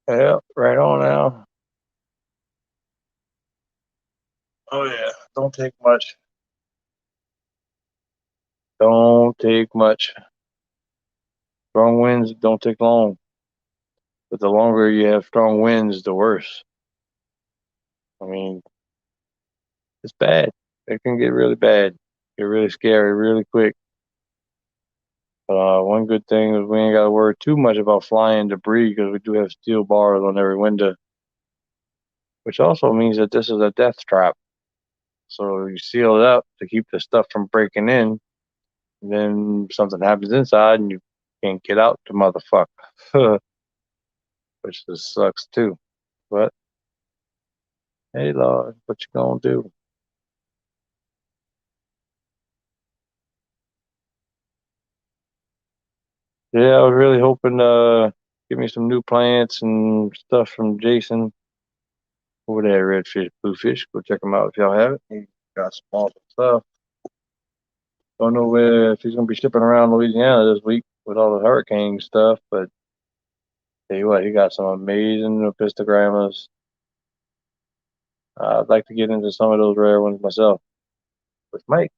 yeah, right on now. Oh, yeah. Don't take much. Don't take much. Strong winds don't take long. But the longer you have strong winds, the worse. I mean, it's bad. It can get really bad, get really scary really quick. But one good thing is we ain't got to worry too much about flying debris because we do have steel bars on every window, which also means that this is a death trap. So you seal it up to keep the stuff from breaking in. And then something happens inside and you can't get out the motherfucker, which just sucks too. But hey, Lord, what you gonna do? Yeah, I was really hoping to get me some new plants and stuff from Jason over there at Redfish Bluefish. Go check him out if y'all have it. He got some awesome stuff. Don't know where if he's gonna be shipping around Louisiana this week with all the hurricane stuff, but tell you what, he got some amazing epistogrammas. I'd like to get into some of those rare ones myself, which might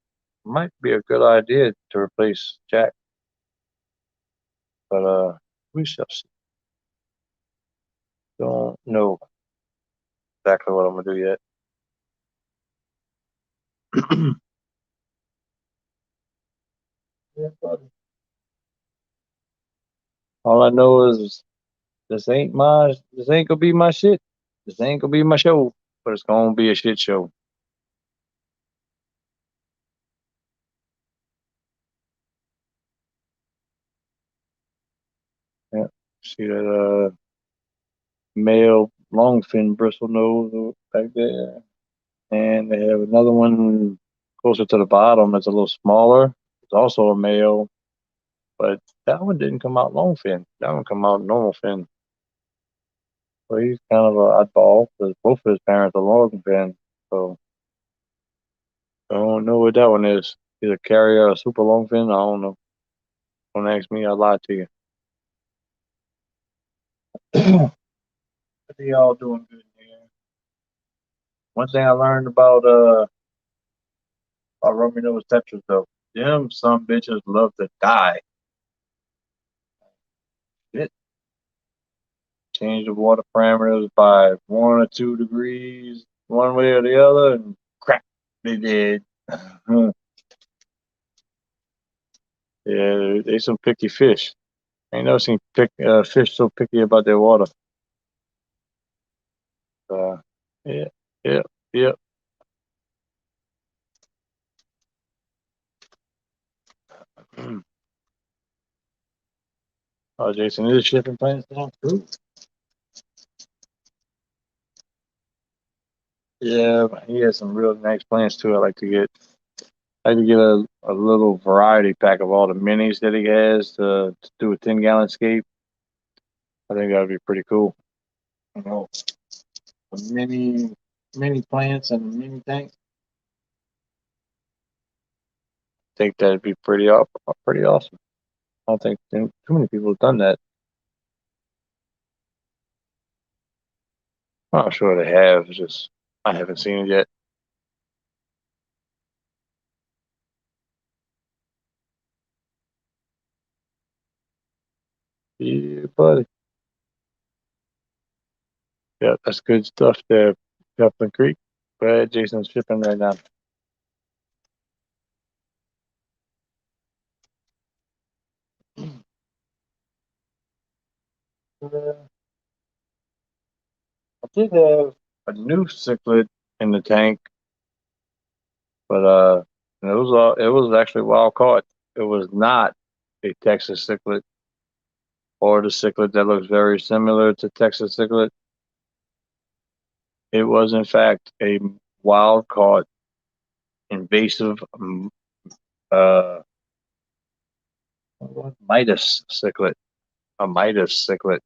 be a good idea to replace Jack, but we shall see. Don't know exactly what I'm gonna do yet. Yeah, buddy. All I know is this ain't gonna be my shit. This ain't gonna be my show, but it's gonna be a shit show. Yeah. See that male longfin bristle nose back there. And they have another one closer to the bottom. It's a little smaller. It's also a male, but that one didn't come out long fin. That one come out normal fin. So he's kind of an oddball because both of his parents are long fin. So I don't know what that one is. Either carrier or super long fin. I don't know. Don't ask me. I lied to you. They all doing good here. One thing I learned about Romy nose tetras though, them some bitches love to die. It change the water parameters by 1 or 2 degrees, one way or the other, and crap, they did. Yeah, they some picky fish. Ain't never seen fish so picky about their water. Uh, yeah, yeah, yeah. Oh, Jason is shipping plants now too. Yeah, he has some real nice plants too. I like to get a little variety pack of all the minis that he has to do a 10-gallon scape. I think that would be pretty cool. You know, mini plants and a mini tank. I think that'd be pretty awesome. I don't think too many people have done that. I'm not sure they have. It's just I haven't seen it yet. Yeah, buddy. Yeah, that's good stuff there, Dublin Creek. But Jason's shipping right now. I did have a new cichlid in the tank, but it was actually wild caught. It was not a Texas cichlid or the cichlid that looks very similar to Texas cichlid. It was in fact a wild caught invasive uh Midas cichlid, a Midas cichlid,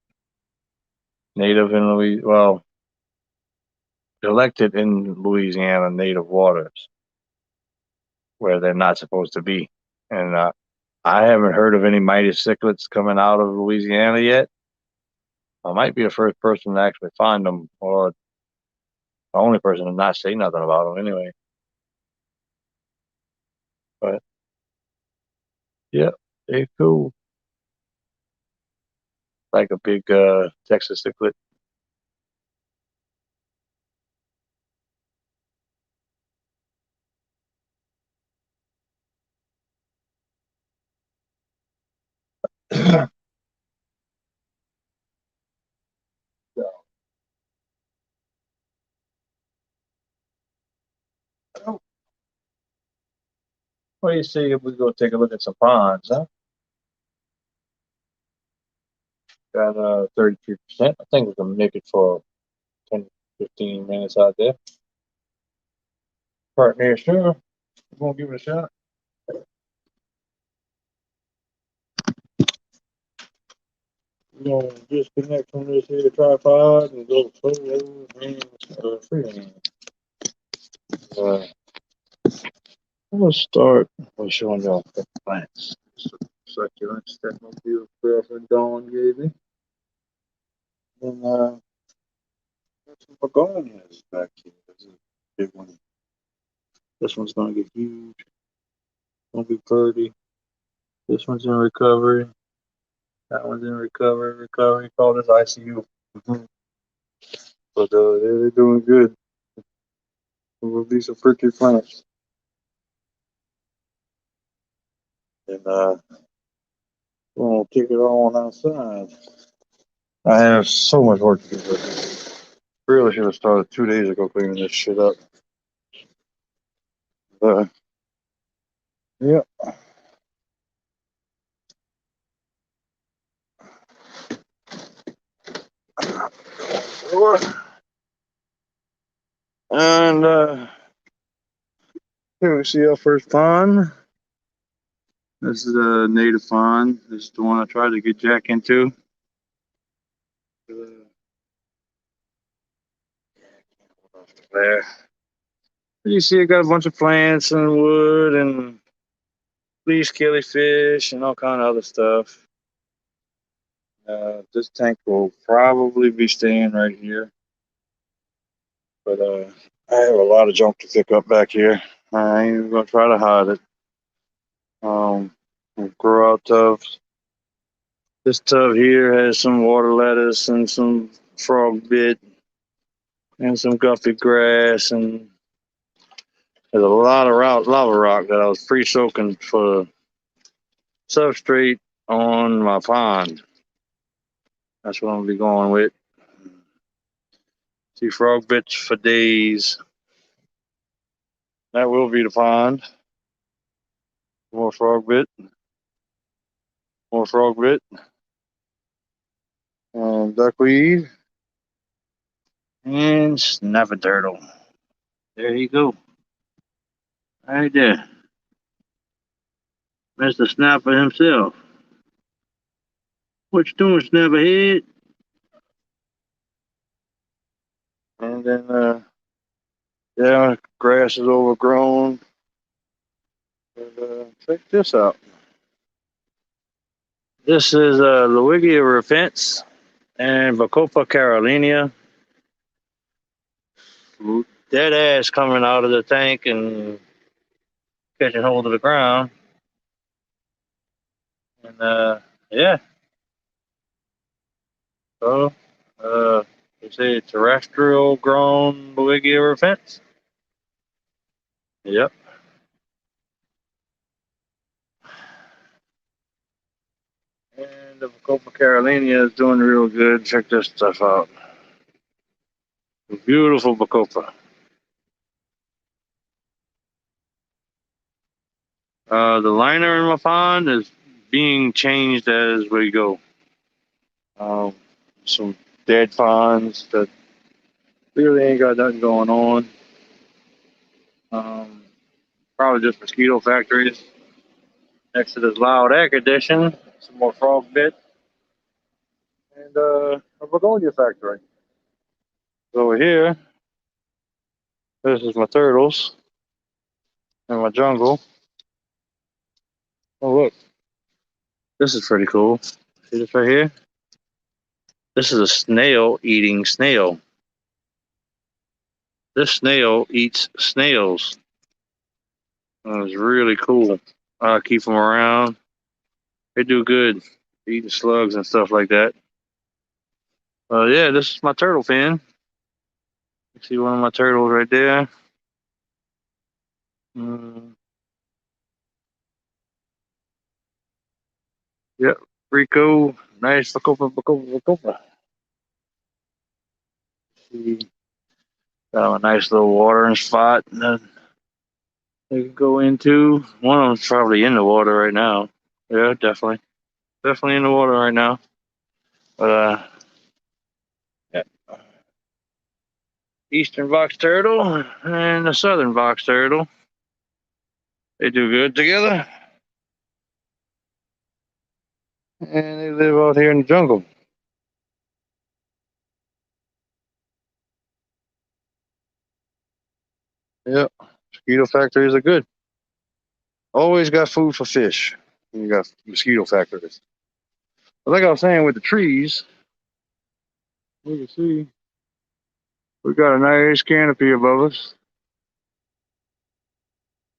native in Louis well, collected in Louisiana native waters where they're not supposed to be. And I haven't heard of any Midas cichlids coming out of Louisiana yet. I might be the first person to actually find them, or the only person to not say nothing about them anyway. But yeah, they cool. Like a big Texas cichlid. What do you see if we go take a look at some ponds, huh? Got 33%. I think we can make it for 10, 15 minutes out there. Partner, sure. We're gonna give it a shot. We're gonna disconnect from this here tripod and go solo hands free. Uh, I'm gonna start by showing y'all the plants. Succulents that my beautiful girlfriend Dawn gave me. And some begonias back here. This is a big one. This one's gonna get huge. Gonna be pretty. This one's in recovery. That one's in recovery. Recovery. Call this ICU. But they're doing good. There will be some pretty plants. And we're gonna kick it on outside. I have so much work to do. Really should have started 2 days ago cleaning this shit up. Uh, yeah. And here we see our first pond. This is a native pond. This is the one I tried to get Jack into. There. You see, it got a bunch of plants and wood and leash killifish and all kind of other stuff. This tank will probably be staying right here. But I have a lot of junk to pick up back here. I ain't even gonna try to hide it. Grow out tubs. This tub here has some water lettuce and some frog bit and some guppy grass, and there's a lot of lava rock that I was pre-soaking for substrate on my pond. That's what I'm gonna be going with. See frog bits for days. That will be the pond. More frog bit. More frog bit. Duckweed. And snapper turtle. There you go. Right there. Mr. Snapper himself. What you doing, Snapperhead? And then, yeah, grass is overgrown. And, check this out. This is Lowigia repens and Bacopa carolina. Dead ass coming out of the tank and catching hold of the ground. And yeah. So you say terrestrial grown Lowigia repens? Yep. And the Bacopa carolina is doing real good. Check this stuff out. Beautiful Bacopa. The liner in my pond is being changed as we go. Some dead ponds that really ain't got nothing going on. Probably just mosquito factories. Next to this loud air condition, some more frog bit, and a begonia factory. Over here, this is my turtles and my jungle. Oh look, this is pretty cool. See this right here? This is a snail eating snail. This snail eats snails. It's really cool. I keep them around. They do good, eating slugs and stuff like that. Yeah, this is my turtle pen. You see one of my turtles right there. Yep. Rico, nice Bacopa. See, got a nice little watering spot that they can go into. One of them's probably in the water right now. Yeah, definitely in the water right now. But yeah. Eastern box turtle and the southern box turtle, they do good together, and they live out here in the jungle. Yep, mosquito factories are good. Always got food for fish. You got mosquito factories. But like I was saying with the trees, we can see we got a nice canopy above us.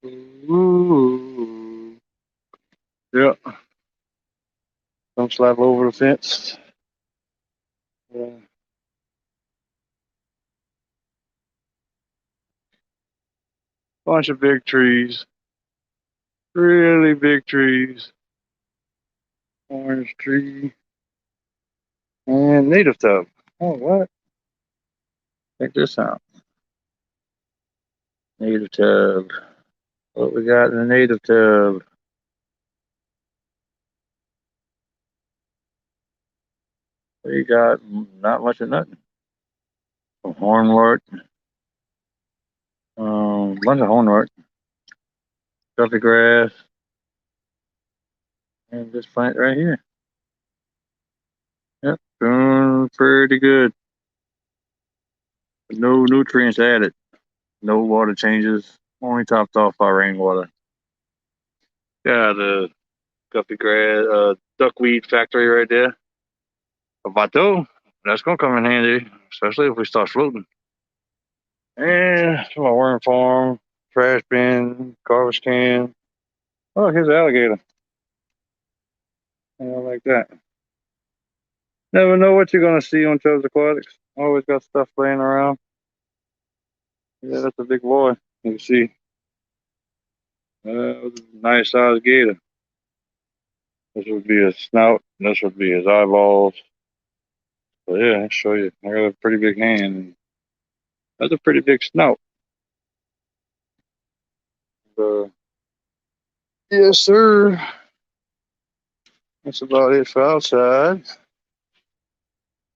Ooh. Yep. Don't slap over the fence. Yeah. Bunch of big trees. Really big trees. Orange tree. And native tub. Oh, what? Check this out. Native tub. What we got in the native tub? We got not much of nothing. Some hornwort. Bunch of hornwort. Stuffy grass. And this plant right here. Yep, doing pretty good. No nutrients added. No water changes. Only topped off by rainwater. Got a guppy grass, duckweed factory right there. A bateau. That's gonna come in handy, especially if we start floating. And my worm farm, trash bin, garbage can. Oh, here's an alligator. I like that. Never know what you're gonna see on Chubz Aquatics. Always got stuff laying around. Yeah, that's a big boy. You can see. Nice sized gator. This would be his snout. And this would be his eyeballs. But yeah, I'll show you. I got a pretty big hand. That's a pretty big snout. Yes, sir. That's about it for outside.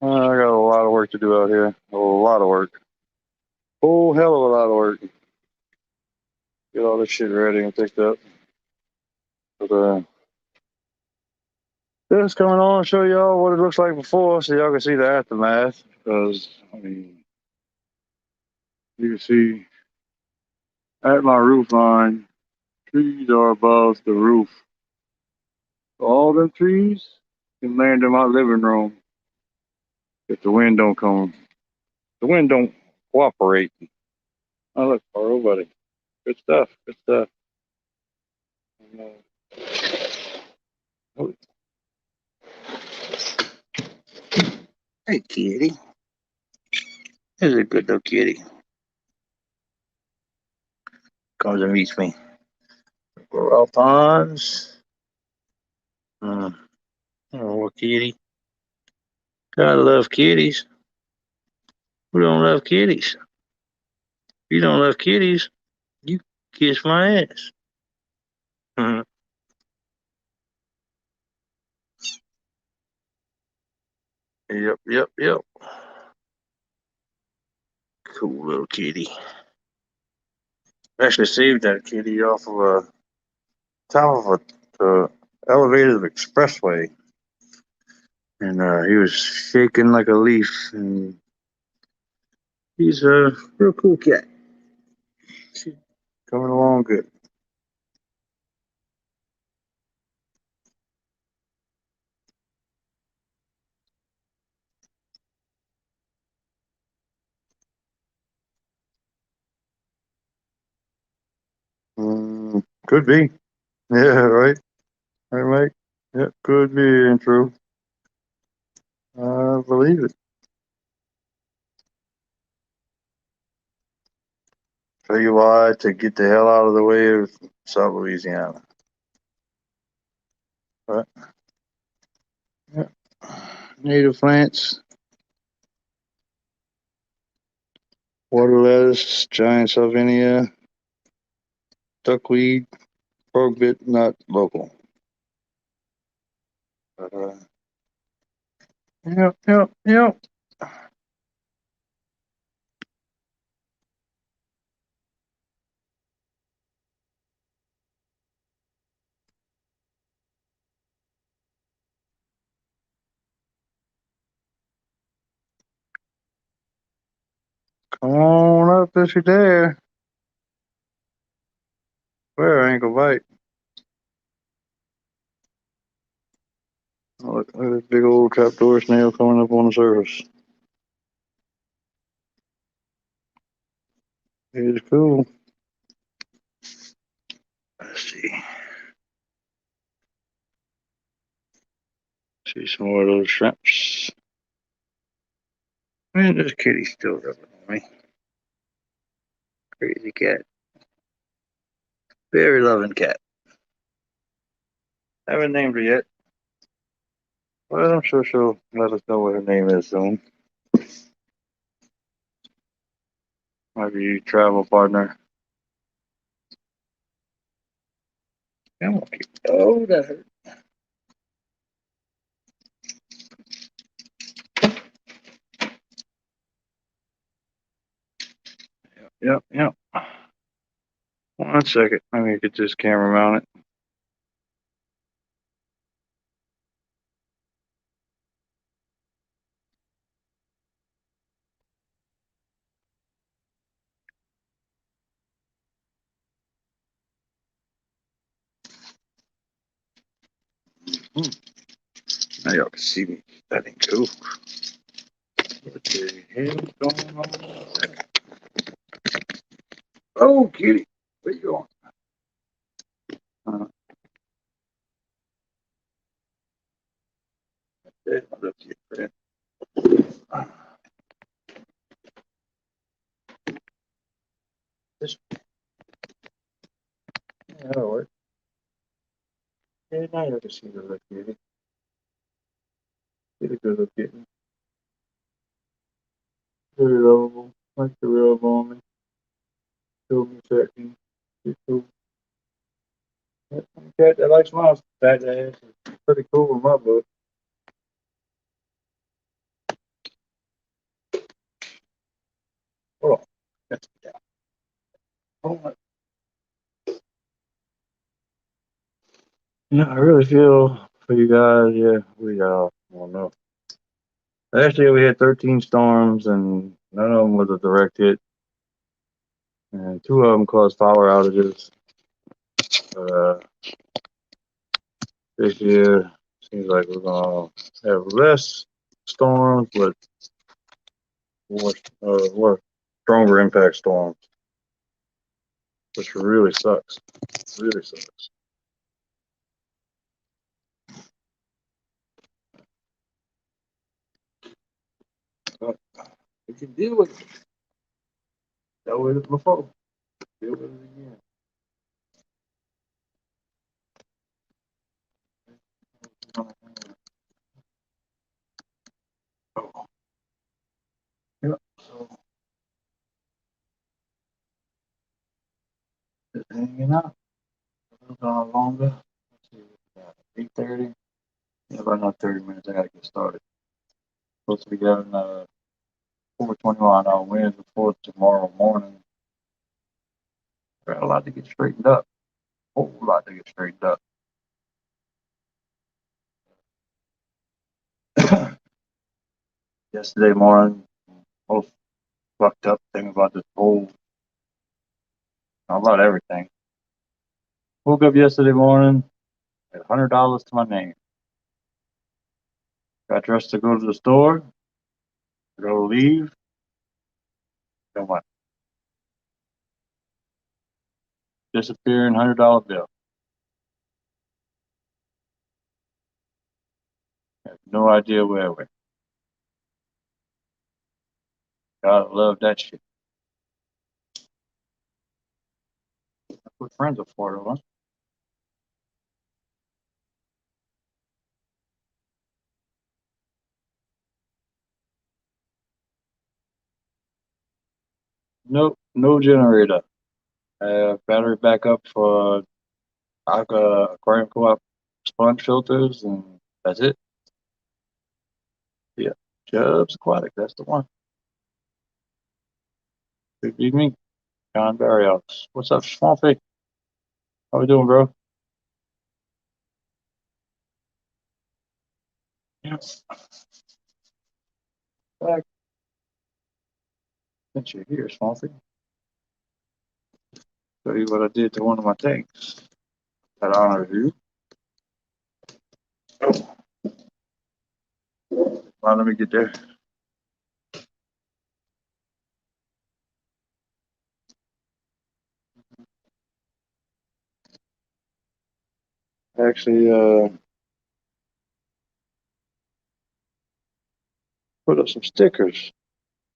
I got a lot of work to do out here. A lot of work. Whole hell of a lot of work. Get all this shit ready and picked up. But just coming on and show y'all what it looks like before so y'all can see the aftermath. Because, I mean, you can see at my roof line, trees are above the roof. All them trees can land in my living room if the wind don't come. The wind don't cooperate. Oh, look, our old buddy. Good stuff. Good stuff. Oh, hey, kitty. This is a good little kitty. Comes and meets me. Coral ponds. Oh, kitty. Gotta love kitties. Who don't love kitties? If you don't love kitties, you kiss my ass. Yep. Cool little kitty. Actually saved that kitty off of a top of a elevated expressway, and he was shaking like a leaf. And he's a real cool cat. She's coming along good. Could be. Yeah, right. Right, Mike. Yeah, could be and true. I believe it. Tell you why, to get the hell out of the way of South Louisiana. Right? native plants, water lettuce, giant salvinia, duckweed, porkbit, not local. But, yep. Come on up if you're there. Where ankle bite? Oh, look at this big old trapdoor snail coming up on the surface. It is cool. Let's see. See some more of those shrimps. Man, this kitty's still rubbing on me. Crazy cat. Very loving cat. Haven't named her yet. But I'm sure she'll let us know what her name is soon. Maybe travel partner. Come on, kitty. Oh, that hurt. Yep. 1 second. Let me get this camera mounted. Now y'all can see me. That ain't cool. What the hell's going on there? Oh, kitty. Where you going? Look at friend. This, yeah, that'll work. Yeah, now you can see the little kitty. Get a good look at me. Very lovable. Like to rub on me. Show me second. It's cool. Cat that likes my fat ass is pretty cool in my book. Hold on. That's down. Hold on. Yeah, I really feel for you guys. Yeah, we I don't know. Last year we had 13 storms and none of them was a direct hit, and 2 of them caused power outages. Uh, this year seems like we're gonna have less storms, but more stronger impact storms, which really sucks. Really sucks. But we can deal with it. Dealt with it before. Deal with it again. Oh, yeah. So just hanging out a little longer. Let's see, 8:30. Yeah, about another 30 minutes. I gotta get started. Supposed to be having 420-mile-an-hour winds before tomorrow morning. Got a lot to get straightened up. A whole lot to get straightened up. Yesterday morning, most fucked up thing about this whole, about everything. Woke up yesterday morning, had $100 to my name. Got dressed to go to the store, go to leave, then what? Disappearing $100 bill. Have no idea where it went. Gotta love that shit. That's what friends are for, though, huh? Nope, no generator. Battery backup for aquarium co-op sponge filters, and that's it. Yeah, Chubz Aquatic, that's the one. Good evening, John Barrios. What's up, Swampy? How we doing, bro? Yeah, back since you're here, Swampy. Show you what I did to one of my tanks. That honors you. Oh, well, let me get there. Actually, put up some stickers.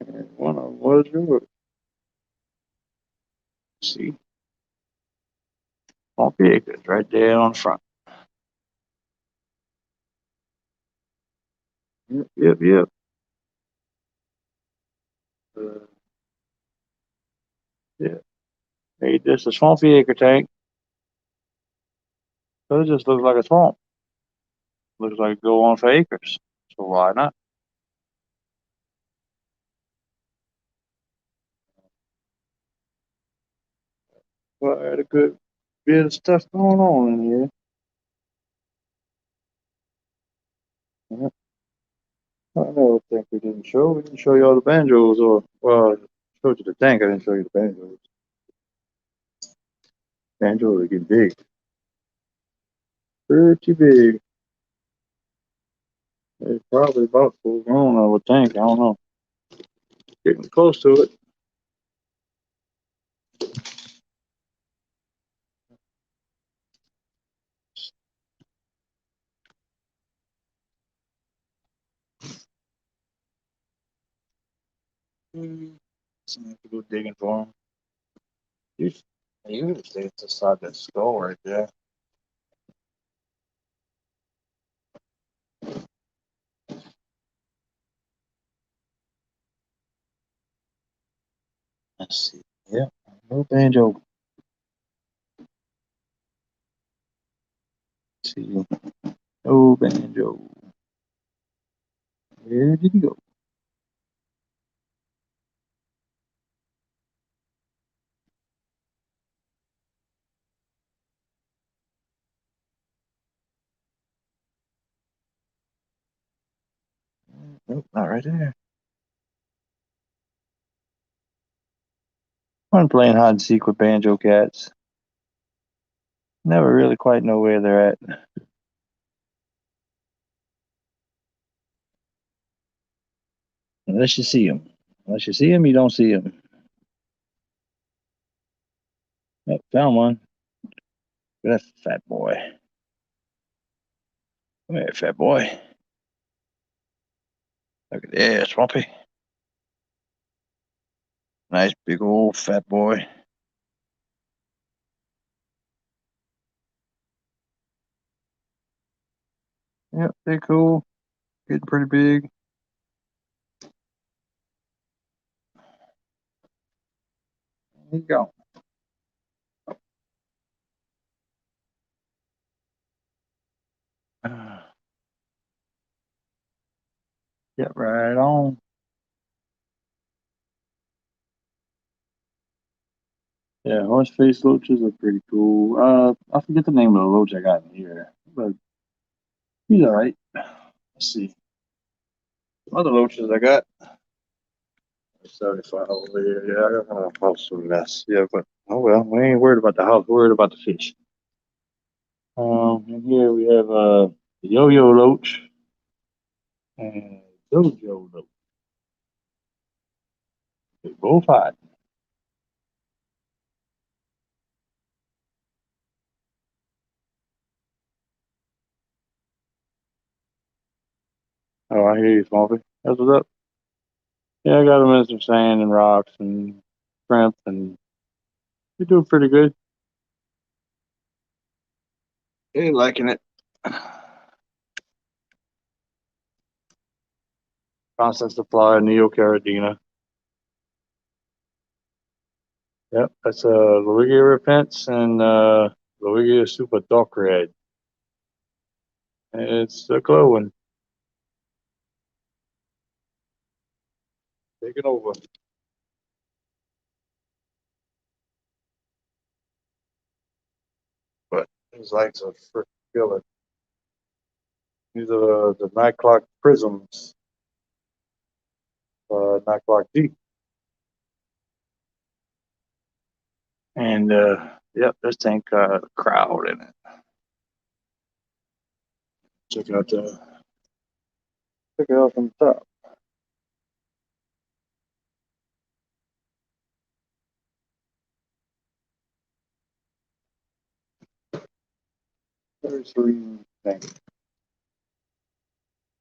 And one of them was yours. See, Swampy Acres right there on the front. Yep, yep, yep. Uh, yeah, made this a Swampy Acre tank. So it just looks like a swamp. Looks like it go on for acres. So why not? Well, I had a good bit of stuff going on in here. Yeah. I think we didn't show. We didn't show you all the banjos, or well, I showed you the tank. I didn't show you the banjos. Banjos are getting big, pretty big. They're probably about full grown, I would think. I don't know. Getting close to it. So I have to go digging for them. Usually stay inside that skull right there. Let's see. Yeah, no banjo. Let's see, no banjo. Where did he go? Nope, not right there. I'm playing hide and seek with banjo cats. Never really quite know where they're at. Unless you see them. Unless you see them, you don't see them. Oh, found one. That's a fat boy. Come here, fat boy. Look at there, Swampy. Nice big old fat boy. Yep, they're cool. Getting pretty big. There you go. Get right on. Yeah, horse face loaches are pretty cool. I forget the name of the loach I got in here, but he's all right. Let's see. Some other loaches I got. 75 over here. Yeah, I got a house a mess. Yeah, but oh well, we ain't worried about the house. We're worried about the fish. And here we have yo-yo loach and dojo loach. They both hot. Oh, I hear you, Swampy. That's what's up. Yeah, I got them in some sand and rocks and shrimp, and they do pretty good. They liking it. Constant supply of neocaridina. Yep, that's a Loigia repents and Loigia super dark red. It's a glowing. Taking over. But these lights are freaking killer. These are the night clock prisms, night clock D. And yep, this tank got a crowd in it. Check out the check it out from the top. Very serene tank.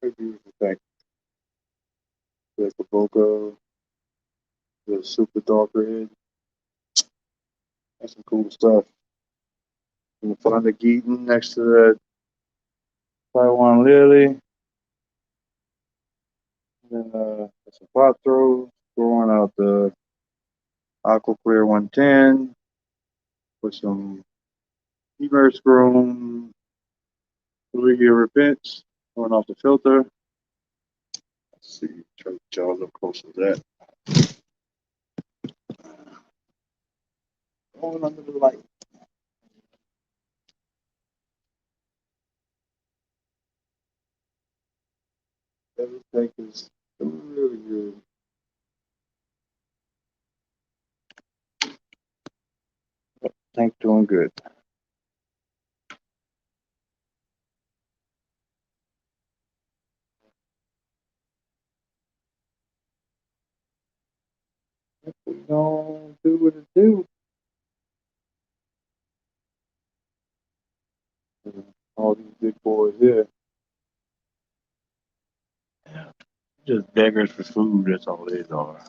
Very beautiful tank. Like a Boca, the super dark red. That's some cool stuff. You can find the Geaton next to that Taiwan Lily. And then some pot throws, throwing out the Aqua Clear 110 with some immersed grown Ligia repents, throwing off the filter. Let's see, try to get y'all up close to that. Going under the light. Everything is really good. Tank doing good. We gonna do what it do. All these big boys here. Just beggars for food, that's all they are.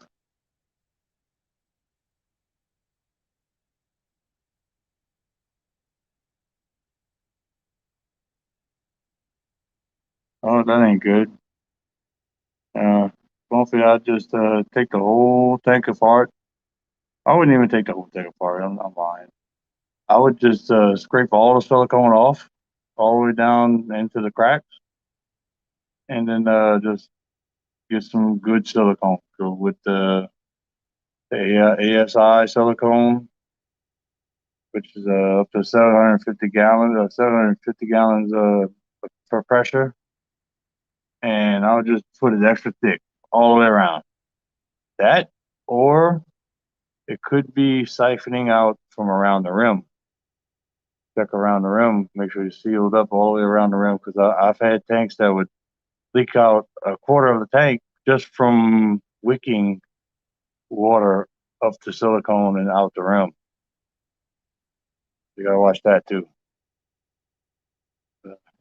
Oh, that ain't good. Hopefully I just take the whole tank apart. I wouldn't even take the whole thing apart. I'm lying. I would just scrape all the silicone off, all the way down into the cracks, and then just get some good silicone. Go with the ASI silicone, which is up to 750 gallons, 750 gallons per pressure, and I'll just put it extra thick all the way around. That, or it could be siphoning out from around the rim. Check around the rim, make sure you sealed up all the way around the rim, because I've had tanks that would leak out a quarter of the tank just from wicking water up the silicone and out the rim. You gotta watch that too.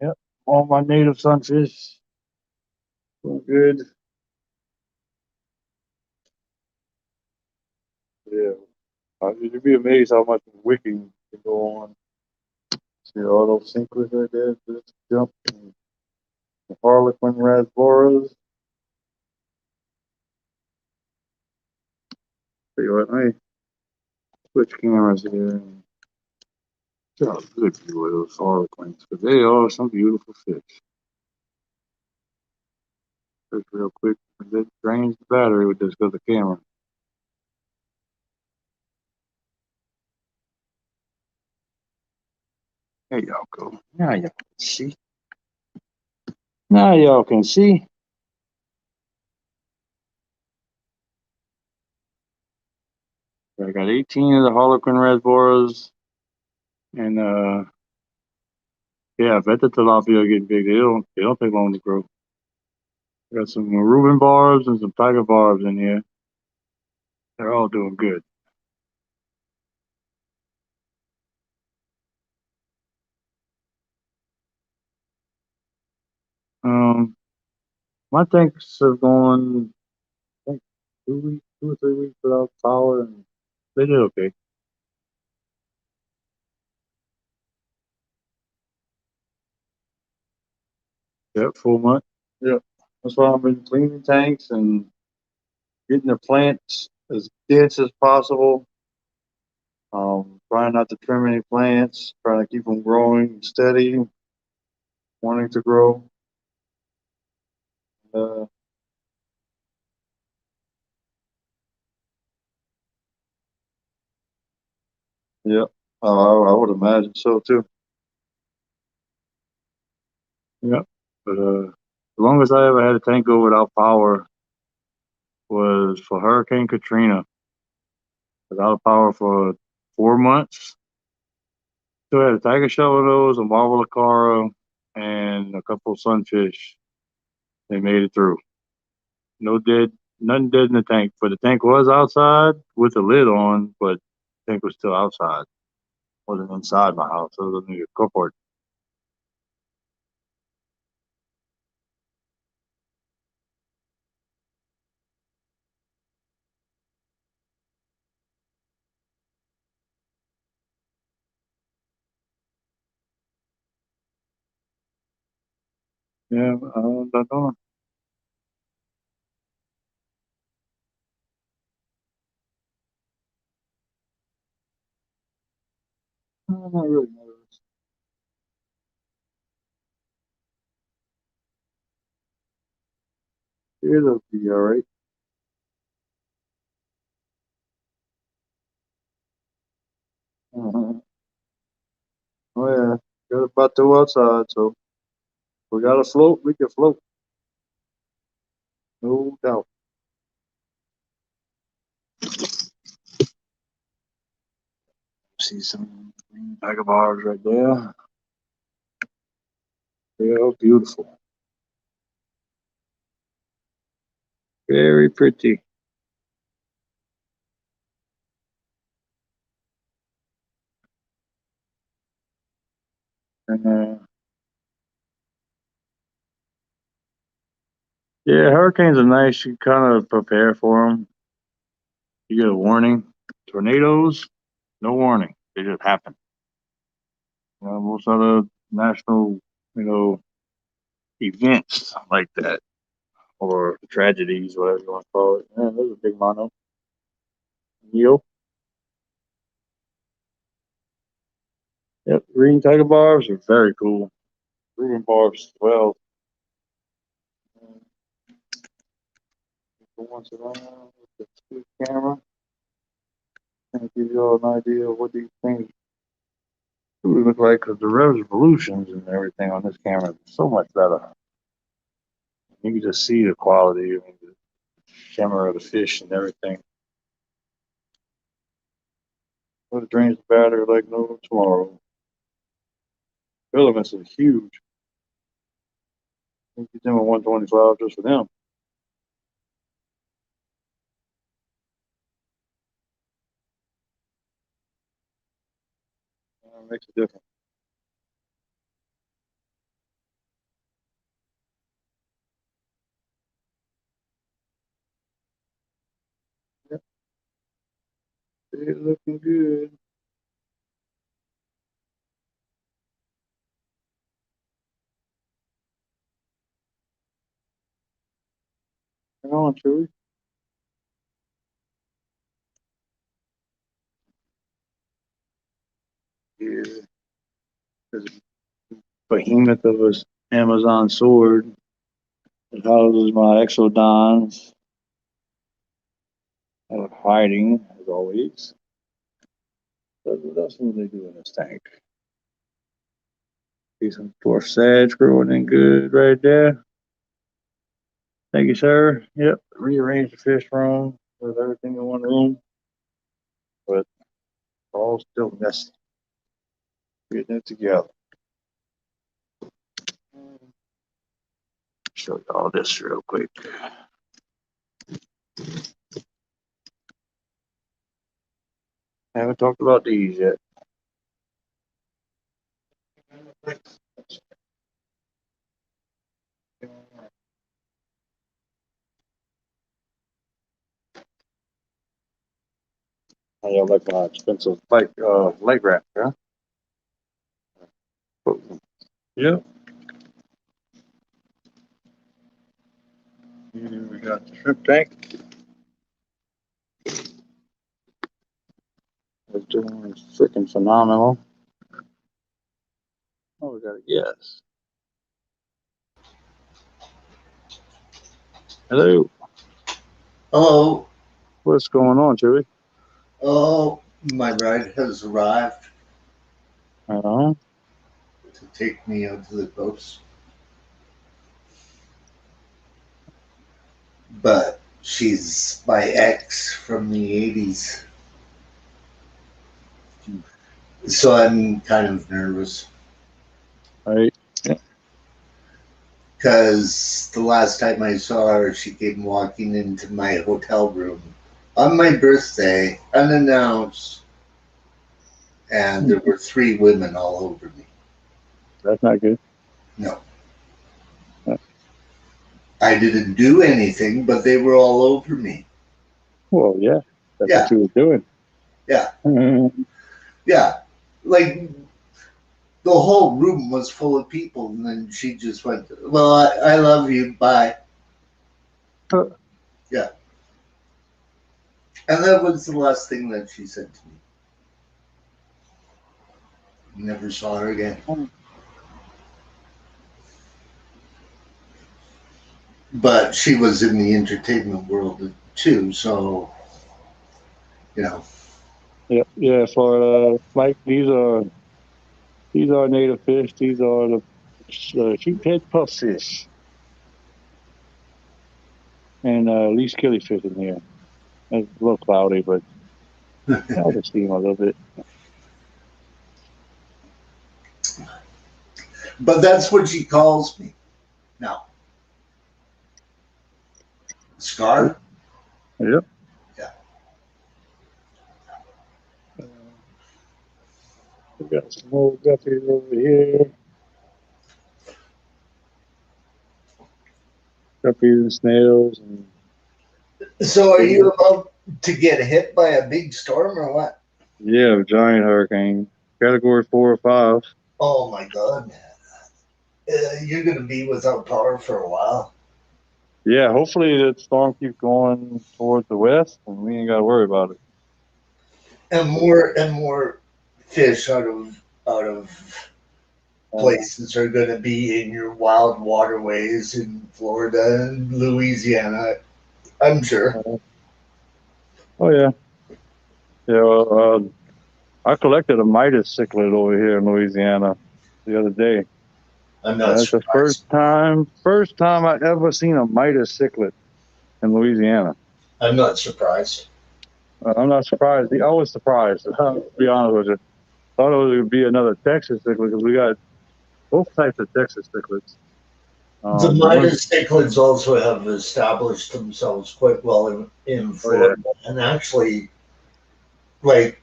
Yep, all my native sunfish doing good. Yeah, you'd be amazed how much wicking can go on. See all those sinkers right there, just jump. And the Harlequin rasboras. Tell you what, let me switch cameras here and get a good view of those Harlequins, because they are some beautiful fish. Just real quick, it drains the battery with this other camera. There y'all go. Now y'all can see. Now y'all can see. I got 18 of the Harlequin rasboras, and yeah, I bet the tilapia are getting big. They don't take long to grow. I got some Reuben barbs and some tiger barbs in here. They're all doing good. Um, my tanks have gone, I think, 2 weeks, 2 or 3 weeks without power, and they did okay. Yep, full month. Yep. That's why I've been cleaning tanks and getting the plants as dense as possible. Trying not to trim any plants, trying to keep them growing steady, wanting to grow. Uh, yeah, I would imagine so too. Yeah, but the longest I ever had a tank go without power was for Hurricane Katrina. Without power for 4 months. So I had a tiger shell of those, a marble acara, and a couple of sunfish. They made it through. No dead, nothing dead in the tank. But the tank was outside with the lid on, but the tank was still outside. Wasn't inside my house. It was in the carport. Yeah, don't know. I'm not really nervous. It'll be all right. Uh-huh. Oh yeah, got about to go outside, so we got to float. We can float, no doubt. See some green tiger bars right there. Yeah, beautiful. Very pretty. And yeah, hurricanes are nice. You kind of prepare for them. You get a warning. Tornadoes, no warning. They just happen. Most other national, you know, events like that or tragedies, whatever you want to call it. Man, those are big mono. Yo, yep. Green tiger barbs are very cool. Green barbs as well. Once around with the speed camera and give you all an idea of what these things really look like because the resolutions and everything on this camera is so much better. You can just see the quality of the camera of the fish and everything. But it drains the battery like no tomorrow. Filaments are huge. You get them at 125 just for them. Makes a difference. Yep, they're looking good. Hang on, Chewy. Yeah, there's a behemoth of a Amazon sword. It houses my exodons. Out of hiding, as always. That's what they do in this tank. See some dwarf sage growing in good right there. Thank you, sir. Yep. Rearrange the fish room with everything in one room, but all still messy. Getting it together. Show you all this real quick. Haven't talked about these yet. How y'all like my expensive leg wrap, yeah? Yep. Here we got the shrimp tank. Let's do doing phenomenal. Oh, we got a yes. Hello. Hello. What's going on, Chewy? Oh, my ride has arrived Uh-huh. to take me out to the coast. But she's my ex from the 80s. So I'm kind of nervous Right. because the last time I saw her, she came walking into my hotel room on my birthday, unannounced, and there were three women all over me. That's not good. No, Uh, I didn't do anything, but they were all over me. Well, yeah. That's Yeah, what you were doing. yeah, Mhm. yeah. Like the whole room was full of people, and then she just went, "Well, I love you, bye." Yeah, and that was the last thing that she said to me. Never saw her again. But she was in the entertainment world too, so you know. Yeah, yeah. For Mike, these are native fish. These are the sheephead puffish and least killifish in here. It's a little cloudy, but I'll just see them a little bit. But that's what she calls me now. Scar. Yep. Yeah. Uh, we got some more guppies over here. Guppies and snails and So are you about to get hit by a big storm or what? yeah, giant hurricane, category 4 or 5. Oh my god. You're going to be without power for a while. Yeah, hopefully the storm keeps going towards the west, and we ain't got to worry about it. And more fish out of places are going to be in your wild waterways in Florida and Louisiana, I'm sure. Oh yeah, yeah. Well, I collected a Midas cichlid over here in Louisiana the other day. I'm not That's the first surprised. time I ever seen a Midas cichlid in Louisiana. I'm not surprised. I'm not surprised. I was surprised. To be honest with you, thought it would be another Texas cichlid because we got both types of Texas cichlids. The One, Midas cichlids also have established themselves quite well in oh yeah, Florida, and actually, like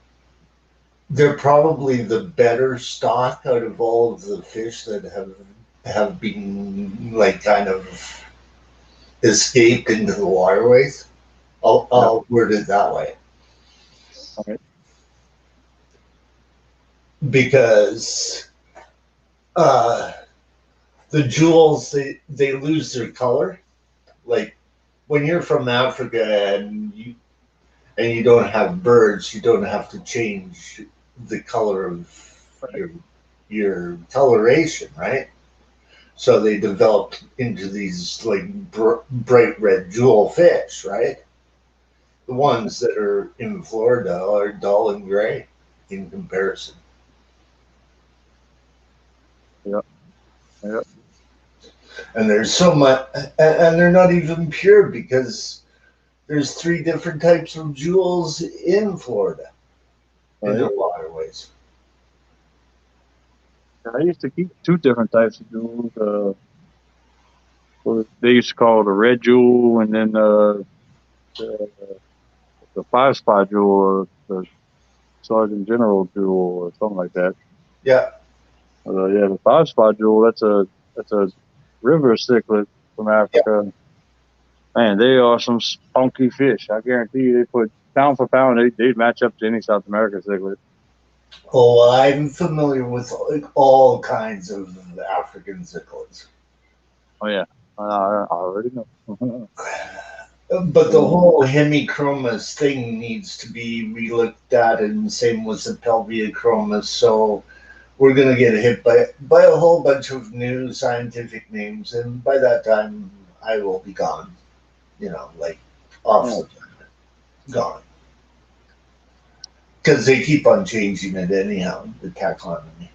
they're probably the better stock out of all of the fish that have been like kind of escaped into the waterways. yeah. I'll word it that way All right. because uh, the jewels they lose their color. Like when you're from Africa and you don't have birds, you don't have to change the color of your your coloration, right? So they developed into these like bright red jewel fish, right? The ones that are in Florida are dull and gray in comparison. Yeah, yeah. And there's so much, and they're not even pure because there's three different types of jewels in Florida in Right. their waterways. I used to keep two different types of jewels. What they used to call the red jewel, and then the, the 5 spot jewel, or the Sergeant General jewel, or something like that. Yeah, Yeah, the 5 spot jewel. That's a river cichlid from yeah. Africa. Man, they are some spunky fish. I guarantee you, they put pound for pound, they'd match up to any South American cichlid. Oh, I'm familiar with like all kinds of African cichlids. Oh yeah, I already know. But the whole hemichromis thing needs to be relooked at, and same with the pelviochromis. So we're going to get hit by a whole bunch of new scientific names, and by that time I will be gone. You know, like off the planet, gone. Because they keep on changing it anyhow, the taxonomy.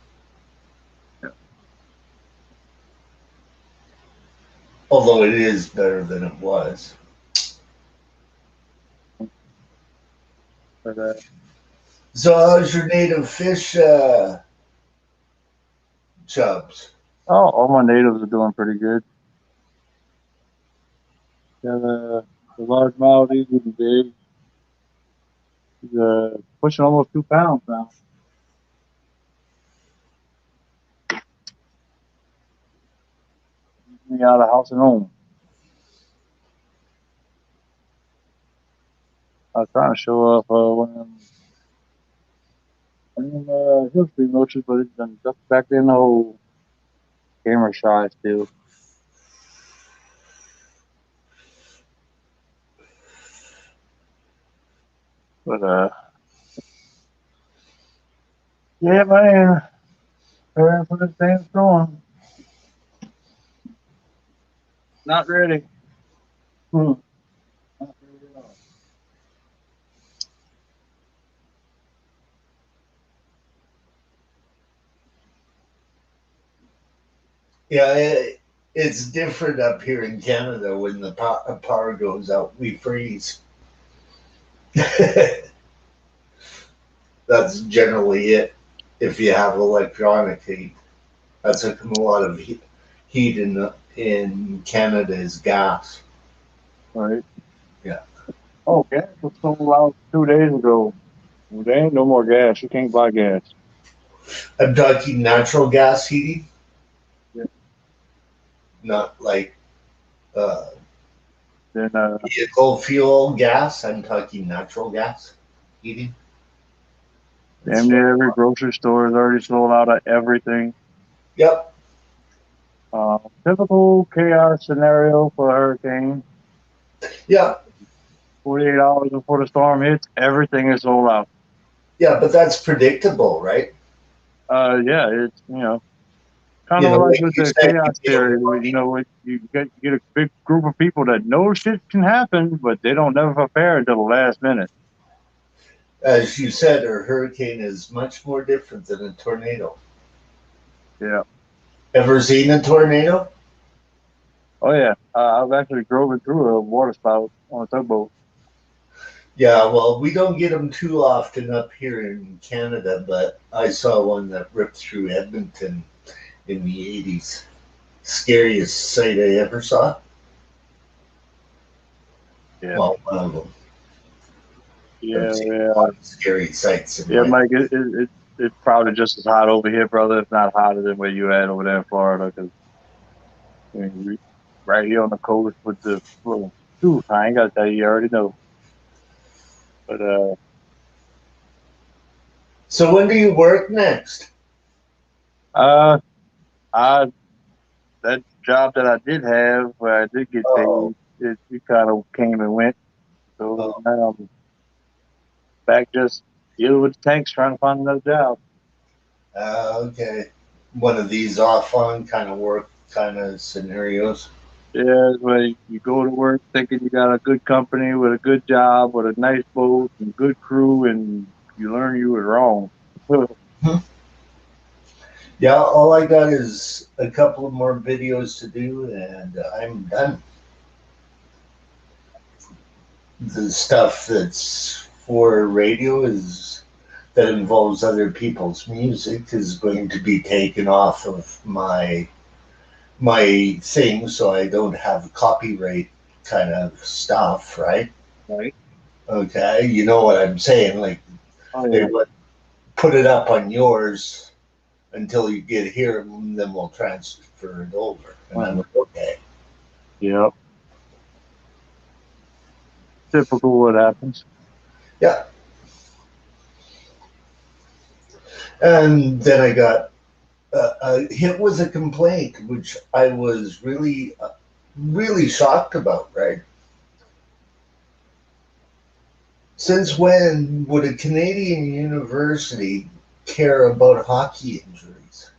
Although it is better than it was. But, So how's your native fish, Chubs? oh, all my natives are doing pretty good. Got the largemouth, he's getting big. He's pushing almost 2 pounds now. He's me out of house and home. I was trying to show off one of them history notions, but it's done ducked back in the hole. Camera shy still. But yeah, man. Preparing for this damn storm. Not ready. Not ready at all. Yeah, it's different up here in Canada when the power goes out. We freeze. That's generally it. If you have electronic heat, that's a lot of heat in Canada is gas. Right. Yeah. Oh, gas was sold out 2 days ago. Well, there ain't no more gas. You can't buy gas. I'm talking natural gas heating, Yeah. not like Then vehicle fuel gas. I'm talking natural gas heating. damn near every grocery store is already sold out of everything. Yep. Typical chaos scenario for a hurricane. Yeah. 48 hours before the storm hits, everything is sold out. Yeah, but that's predictable, right? Yeah, it's kind of like Like with you the said, chaos theory. You get a big group of people that know shit can happen, but they don't never prepare until the last minute. as you said, a hurricane is much more different than a tornado. Yeah. Ever seen a tornado? Oh yeah. I've actually driven through a water spout on a tugboat. Yeah, well, we don't get them too often up here in Canada, but I saw one that ripped through Edmonton in the 80s. Scariest sight I ever saw. Yeah. Well, one of them. Yeah. I've seen Yeah. a lot of scary sights in Yeah, my Mike. It's probably just as hot over here, brother. If not hotter than where you at over there in Florida, because right here on the coast with the well, shoot, I ain't gotta tell you. You already know. But So when do you work next? uh, I that job that I did have where I did get Oh, paid, it kind of came and went. So oh, now I'm back just dealing with the tanks, trying to find another job. okay. One of these off on kind of work kind of scenarios. Yeah, it's where you go to work thinking you got a good company with a good job, with a nice boat and good crew, and you learn you were wrong. Yeah, all I got is a couple of more videos to do, and I'm done. The stuff that's for radio is that involves other people's music is going to be taken off of my thing, so I don't have copyright kind of stuff, right? Right. Okay, you know what I'm saying? Like Oh they yeah. would put it up on yours until you get here, and then we'll transfer it over. And I'm like, okay. Yep. Typical what happens. Yeah. And then I got hit with a complaint, which I was really, really shocked about, right? Since when would a Canadian university care about hockey injuries?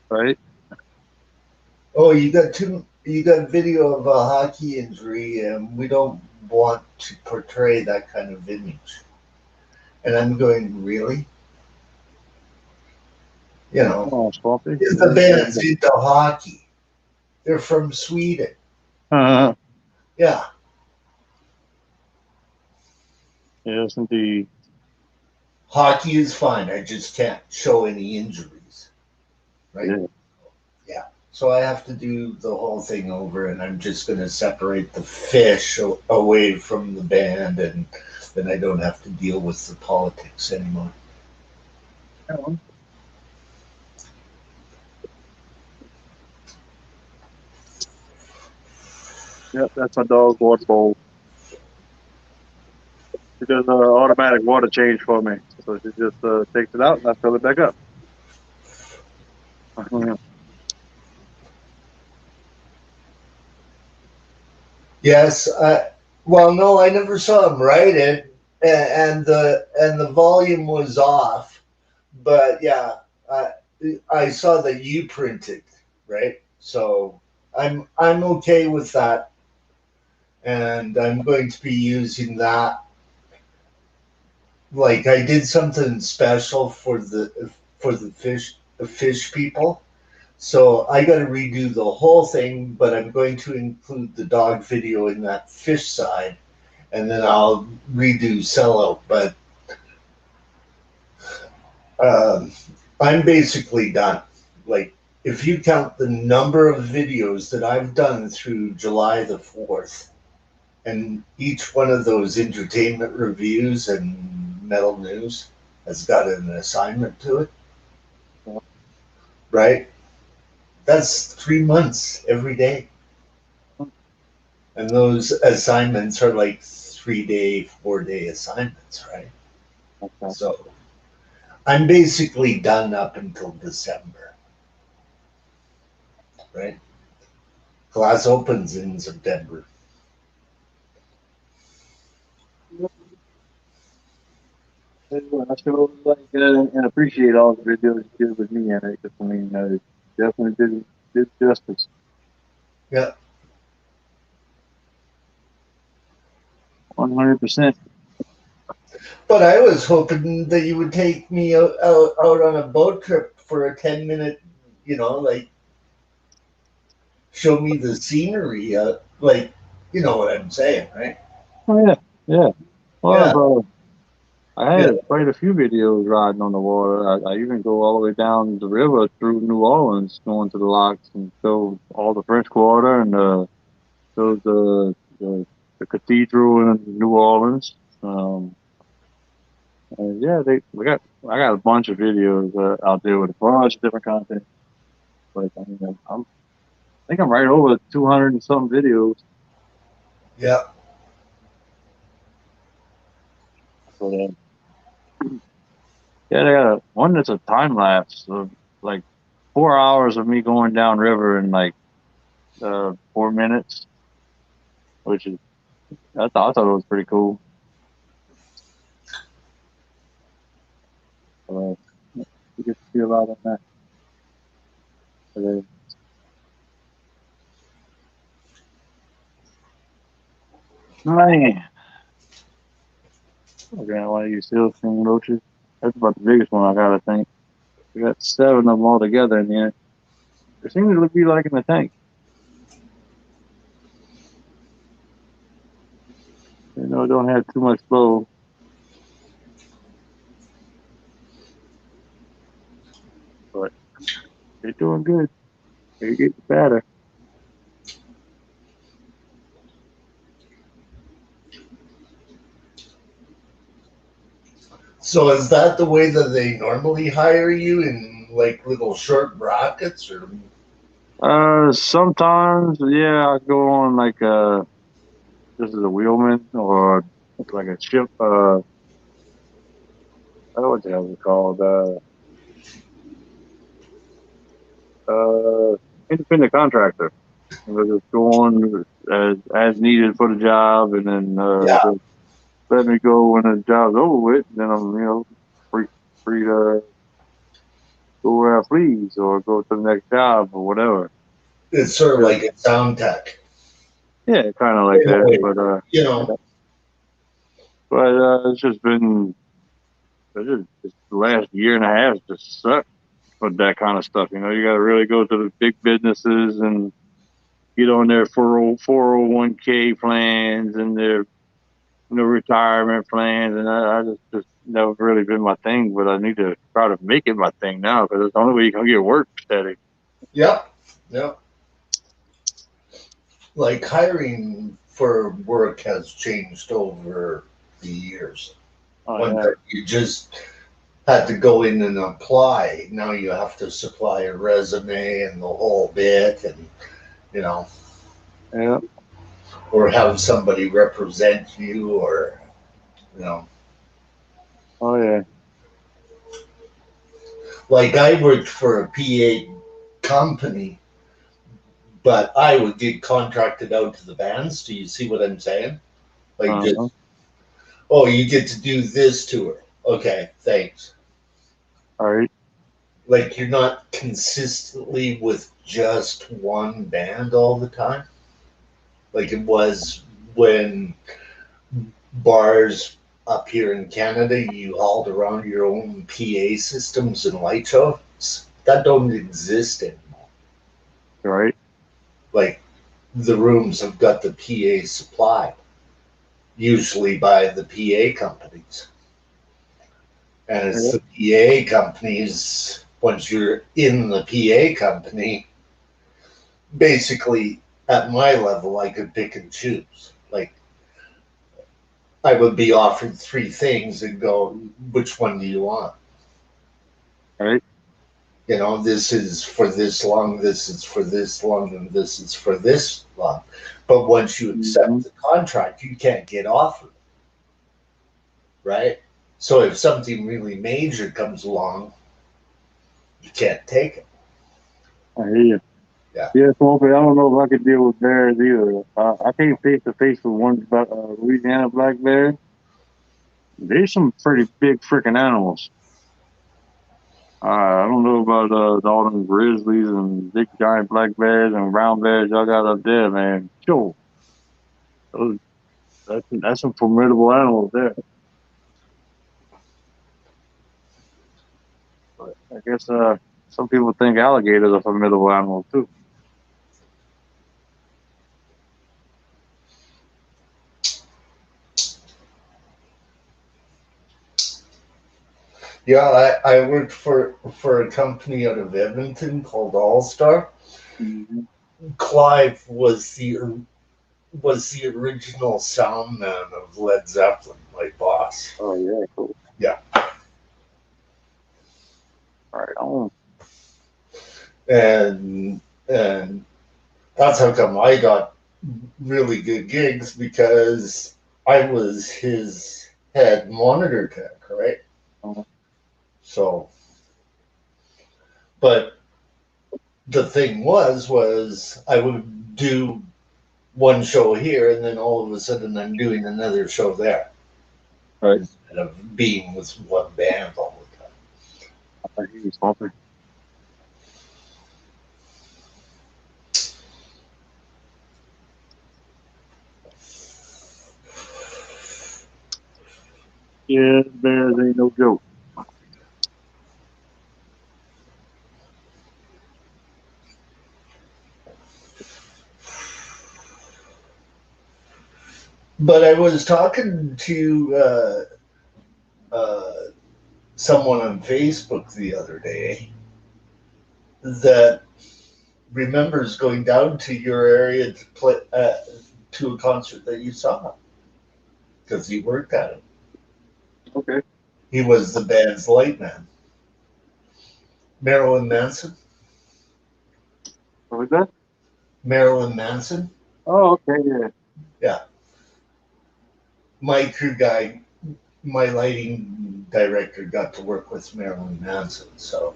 Right? Oh, you got video of a hockey injury, and we don't want to portray that kind of image. And I'm going, really? You know, Oh, Swampy. the band's into hockey. They're from Sweden. Uh, Yeah. yes, indeed. Hockey is fine. I just can't show any injuries. Right? Yeah. Yeah. So I have to do the whole thing over, and I'm just going to separate the fish away from the band, and then I don't have to deal with the politics anymore. Yep, that's my dog's water bowl. She does automatic water change for me. So she just takes it out and I fill it back up. Yes. Well, no, I never saw him write it, and the volume was off. But yeah, I saw that you printed, right? So I'm okay with that, and I'm going to be using that. Like I did something special for the fish people. So I got to redo the whole thing, but I'm going to include the dog video in that fish side, and then I'll redo sellout. But um, I'm basically done. Like if you count the number of videos that I've done through July the 4th, and each one of those entertainment reviews and metal news has got an assignment to it, right? That's 3 months every day. And those assignments are like 3 day, 4 day assignments, right? Okay. So I'm basically done up until December, right? Class opens in September. I still like and appreciate all the videos you did with me in it. 'Cause, I mean, definitely did justice. Yeah. 100%. But I was hoping that you would take me out on a boat trip for a 10-minute, like show me the scenery. Like, you know what I'm saying, right? Oh yeah, yeah. Yeah. Well, I Yeah. had quite a few videos riding on the water. I even go all the way down the river through New Orleans, going to the locks and show all the French Quarter and show the cathedral in New Orleans. And yeah, I got a bunch of videos out there with a bunch of different content. But I mean, I think I'm right over 200 and some videos. Yeah. But yeah, they got one that's a time lapse of like 4 hours of me going down river in like 4 minutes, which is I thought it was pretty cool. Uh, you get to see a lot of that. But, man, okay, why you still seeing roaches? That's about the biggest one I got. I think we got 7 of them all together in the end. It seems to be like in the tank. It don't have too much flow, but they're doing good. They're getting better. So is that the way that they normally hire you, in like little short brackets, or? Sometimes, yeah, I go on like this is a wheelman or like a ship. I don't know what the hell it's called. Uh, independent contractor. We're just go on as needed for the job, and then Yeah. let me go when the job's over with. Then I'm, free to go where I please or go to the next job or whatever. It's sort of Yeah, like a sound tech. yeah, kind of like In a that. way, But you yeah. know, It's just been just the last year and a half just sucked with that kind of stuff. You got to really go to the big businesses and get on their 401k plans and their retirement plans, and I just never really been my thing. But I need to try to make it my thing now because it's the only way you can get work steady. yep, yep. Like hiring for work has changed over the years. Oh One yeah, time you just had to go in and apply. Now you have to supply a resume and the whole bit, and you know, yeah, or have somebody represent you, or you know, oh yeah. like I worked for a PA company, but I would get contracted out to the bands. Do you see what I'm saying? Like Uh-huh. just, oh, you get to do this tour. Okay, thanks. All right. Like you're not consistently with just one band all the time. Like it was when bars up here in Canada, you hauled around your own PA systems and light shows. That don't exist anymore. All right. Like the rooms have got the PA supplied, usually by the PA companies. And it's Yeah. the PA companies, once you're in the PA company, basically at my level, I could pick and choose. Like I would be offered three things and go, which one do you want? All right. You know, this is for this long, this is for this long, and this is for this long. But once you Mm-hmm. accept the contract, you can't get off of it, right? So if something really major comes along, you can't take it. I hear you. Yeah. Yeah, so I don't know if I could deal with bears either. I came face to face with one Louisiana black bear. There's some pretty big freaking animals. I don't know about all them grizzlies and big giant black bears and brown bears y'all got up there, man. Sure, those, that's some formidable animals there. But I guess some people think alligators are formidable animals too. Yeah, I worked for a company out of Edmonton called All Star. Mm-hmm. Clive was the original sound man of Led Zeppelin, my boss. Oh yeah, cool. Yeah, All right, on. and that's how come I got really good gigs because I was his head monitor tech, right? Uh, So, but the thing was I would do one show here, and then all of a sudden I'm doing another show there right. instead of being with one band all the time. I hear you, Swampy. Yeah, bears ain't no joke. But I was talking to someone on Facebook the other day that remembers going down to your area to play to a concert that you saw because he worked at it. Okay, He was the band's light man. Marilyn Manson. what was that? Marilyn Manson. Oh, okay, yeah. Yeah, my crew guy, my lighting director got to work with Marilyn Manson. So,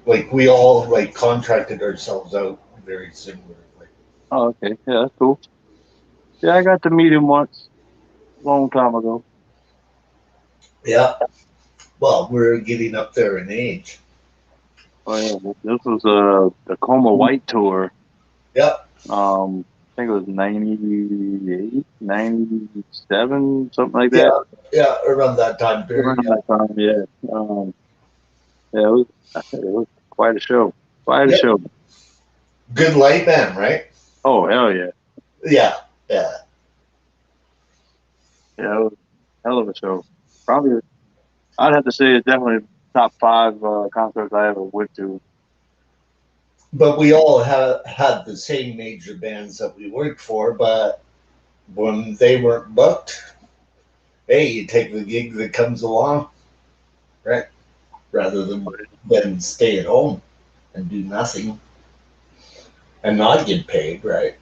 like, we all like contracted ourselves out very similarly. Oh, okay, yeah, that's cool. Yeah, I got to meet him once. long time ago. Yeah. Well, we're getting up there in age. Oh yeah, this was the Coma White tour. Yep. I think it was 98, 97, something like that. Yeah. Yeah. Around that time period. Around Yeah. that time, yeah. Yeah, it was. I think it was quite a show. Quite a Yep. show. Good light man, right? Oh hell yeah, Yeah. Yeah. yeah. It was a hell of a show. Probably, I'd have to say it's definitely top five concerts I ever went to. But we all had the same major bands that we worked for, but when they weren't booked, hey, you take the gig that comes along, right? Rather than stay at home and do nothing and not get paid, right?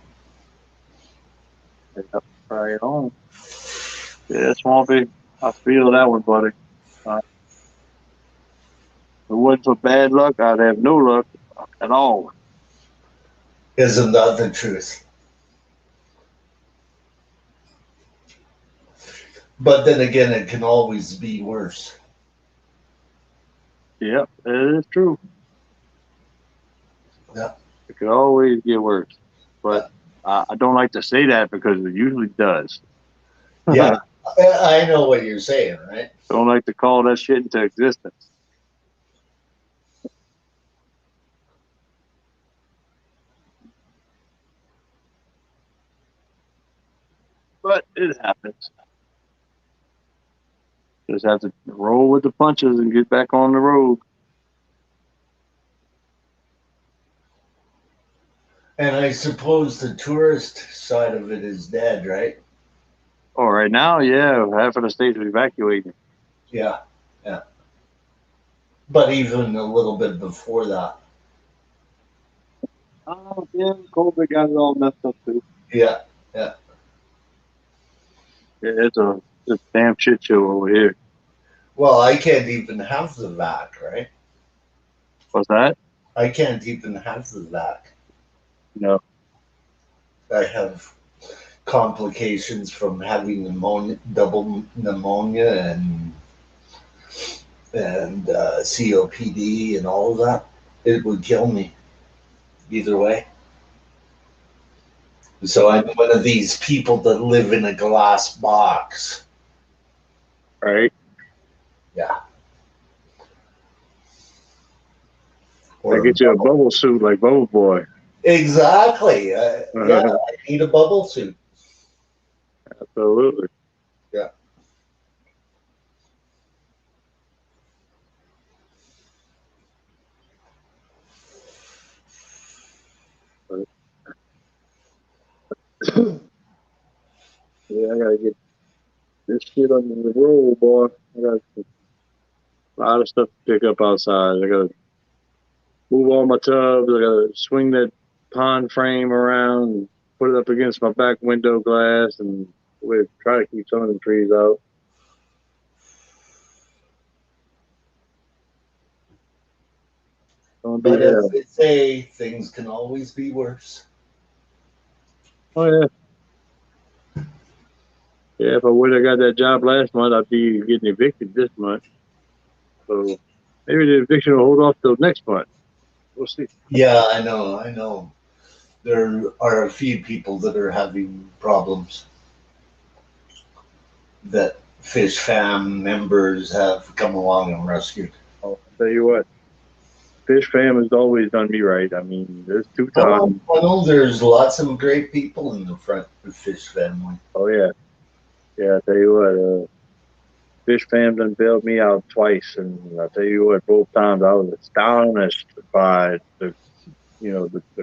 Yeah, right on. Yeah, Swampy. I feel that one, buddy. If it wasn't for bad luck, I'd have no luck at all. Isn't that the truth? But then again, it can always be worse. Yep, it is true. Yeah. It could always get worse, but Yeah. I don't like to say that because it usually does. Yeah. I know what you're saying, right? Don't like to call that shit into existence, but it happens. Just have to roll with the punches and get back on the road. And I suppose the tourist side of it is dead, right? Oh, right now, yeah, half of the state's evacuating. Yeah. Yeah. But even a little bit before that. Oh, yeah, COVID got it all messed up too. Yeah. Yeah. Yeah, it's a damn shit show over here. Well, I can't even have the vac, right? What's that? I can't even have the vac. No. I have complications from having pneumonia, double pneumonia, and COPD and all of that. It would kill me either way. So I'm one of these people that live in a glass box. Right? Yeah. I Or get you a bubble suit like Bubble Boy. exactly. Yeah, I need a bubble suit. Absolutely. Yeah. Yeah, I gotta get this shit on the road, boy. I got a lot of stuff to pick up outside. I gotta move all my tubs. I gotta swing that pond frame around and put it up against my back window glass and we try to keep some of the trees out. Gonna be But as hell. they say, things can always be worse. Oh yeah. Yeah, if I would have got that job last month, I'd be getting evicted this month. So maybe the eviction will hold off till next month. We'll see. Yeah, I know. I know. There are a few people that are having problems that Fish Fam members have come along and rescued. I'll tell you what, Fish Fam has always done me right. I mean, there's two Oh, times. I know there's lots of great people in the front of Fish family. Oh yeah, yeah. I tell you what, Fish Fam done bailed me out twice, and I tell you what, both times I was astonished by the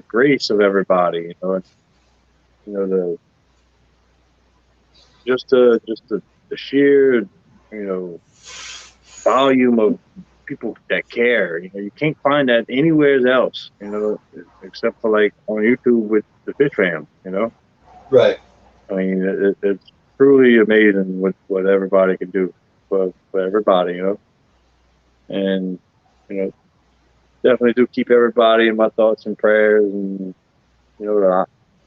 grace of everybody. The the sheer volume of people that care. You can't find that anywhere else. Except for like on YouTube with the Fish Fam. Right. I mean, it's truly amazing what everybody can do for everybody. And you know, definitely do keep everybody in my thoughts and prayers. And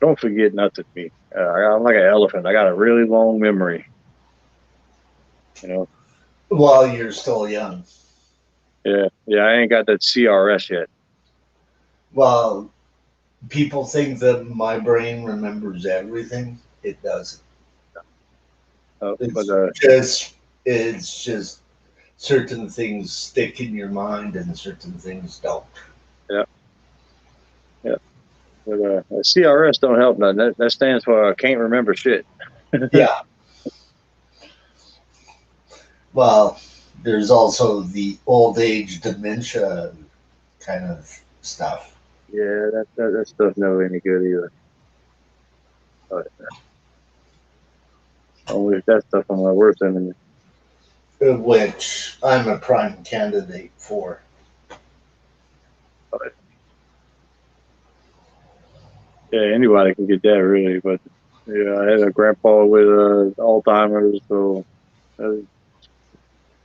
don't forget nothing. Me, I'm like an elephant. I got a really long memory. You know. While you're still young. Yeah, yeah. I ain't got that CRS yet. Well, people think that my brain remembers everything. It doesn't. But It's just certain things stick in your mind and certain things don't. yeah, yeah. But CRS don't help nothing. That stands for I can't remember shit. Yeah. Well, there's also the old age dementia kind of stuff, Yeah, that stuff never any good either. But only that stuff on my worst enemy. which I'm a prime candidate for. But, yeah, anybody can get that really. But yeah, I had a grandpa with Alzheimer's, so that's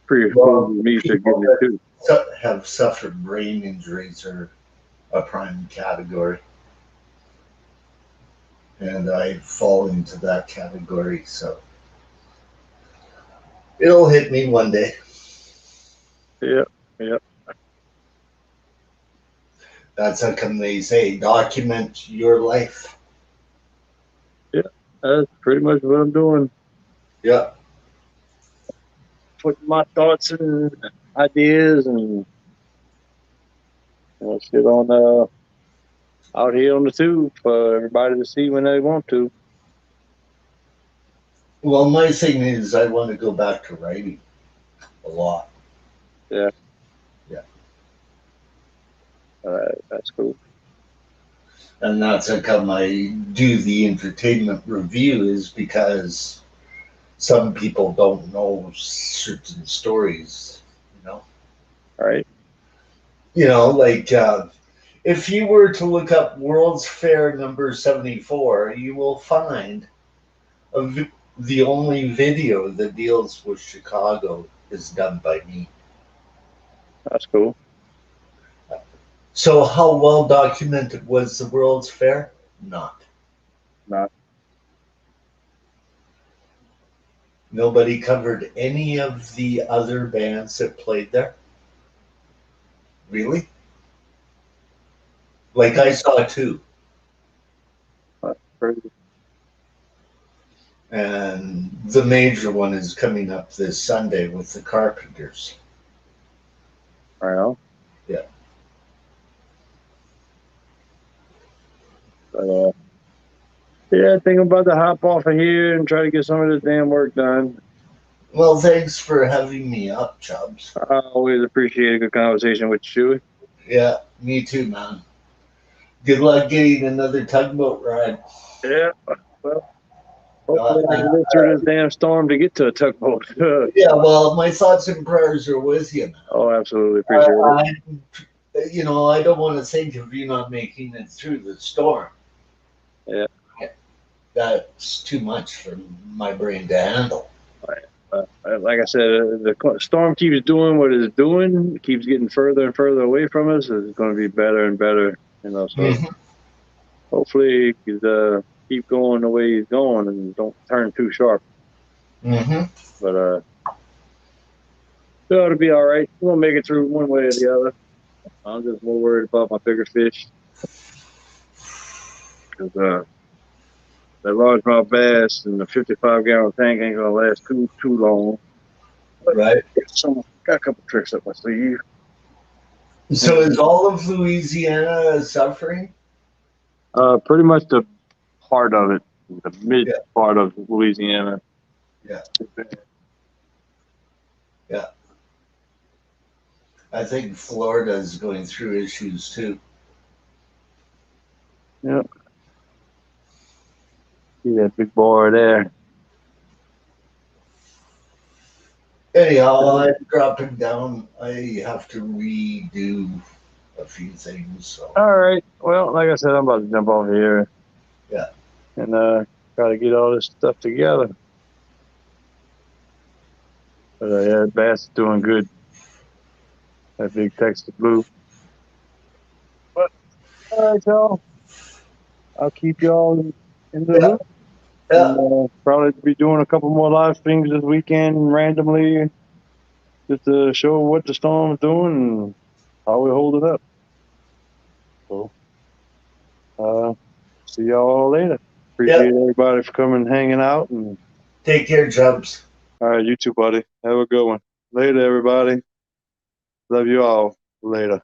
pretty cool Well, for me to get people it that too. have suffered brain injuries are a prime category, and I fall into that category. So it'll hit me one day. Yeah, yeah, That's how come they say document your life. yeah. That's pretty much what I'm doing. Yeah. Putting my thoughts and ideas and shit on out here on the tube for everybody to see when they want to. Well, my thing is, I want to go back to writing a lot. Yeah, Yeah. that's cool. And that's how come I do the entertainment review, is because some people don't know certain stories, you know? All right. Like if you were to look up World's Fair number 74, you will find the only video that deals with Chicago is done by me. That's cool. So, how well documented was the World's Fair? Not. Not Nobody covered any of the other bands that played there. Really? Like I saw two, crazy. and the major one is coming up this Sunday with the Carpenters. I know. Yeah. But yeah, I think I'm about to hop off of here and try to get some of this damn work done. Well, thanks for having me up, Chubs. I always appreciate a good conversation with you, Chewy. Yeah, me too, man. Good luck getting another tugboat ride. Yeah. Well, Uh, hopefully I I, can get through this damn storm to get to a tugboat. yeah, well, my thoughts and prayers are with you, man. Oh, absolutely I, appreciate it. I don't want to think of you not making it through the storm. Yeah. That's too much for my brain to handle. Like I said, the storm keeps doing what it's doing. It keeps getting further and further away from us. It's going to be better and better, So Mm-hmm. hopefully he's keep going the way he's going and don't turn too sharp. Mm-hmm. But it ought to be all right. We'll make it through one way or the other. I'm just more worried about my bigger fish because that largemouth bass and the 55-gallon tank ain't gonna last too long. But Right. got a couple tricks up my sleeve. So is all of Louisiana suffering? Pretty much the part of it, the mid Yeah. part of Louisiana. Yeah. Yeah. I think Florida is going through issues too. Yep. See that big boy there. Anyhow, I'm dropping down. I have to redo a few things. So All right. Well, like I said, I'm about to jump off here. yeah. And try to get all this stuff together. But yeah, bass is doing good. That big Texas blue. But all right, y'all. I'll keep y'all in the Yeah. loop. Yeah. Probably be doing a couple more live streams this weekend randomly, just to show what the storm's doing and how we're holding up. So, see y'all later. Appreciate Yep. everybody for coming and hanging out. And Take care, Chubz. all right, you too, buddy. Have a good one. Later, everybody. Love you all. Later.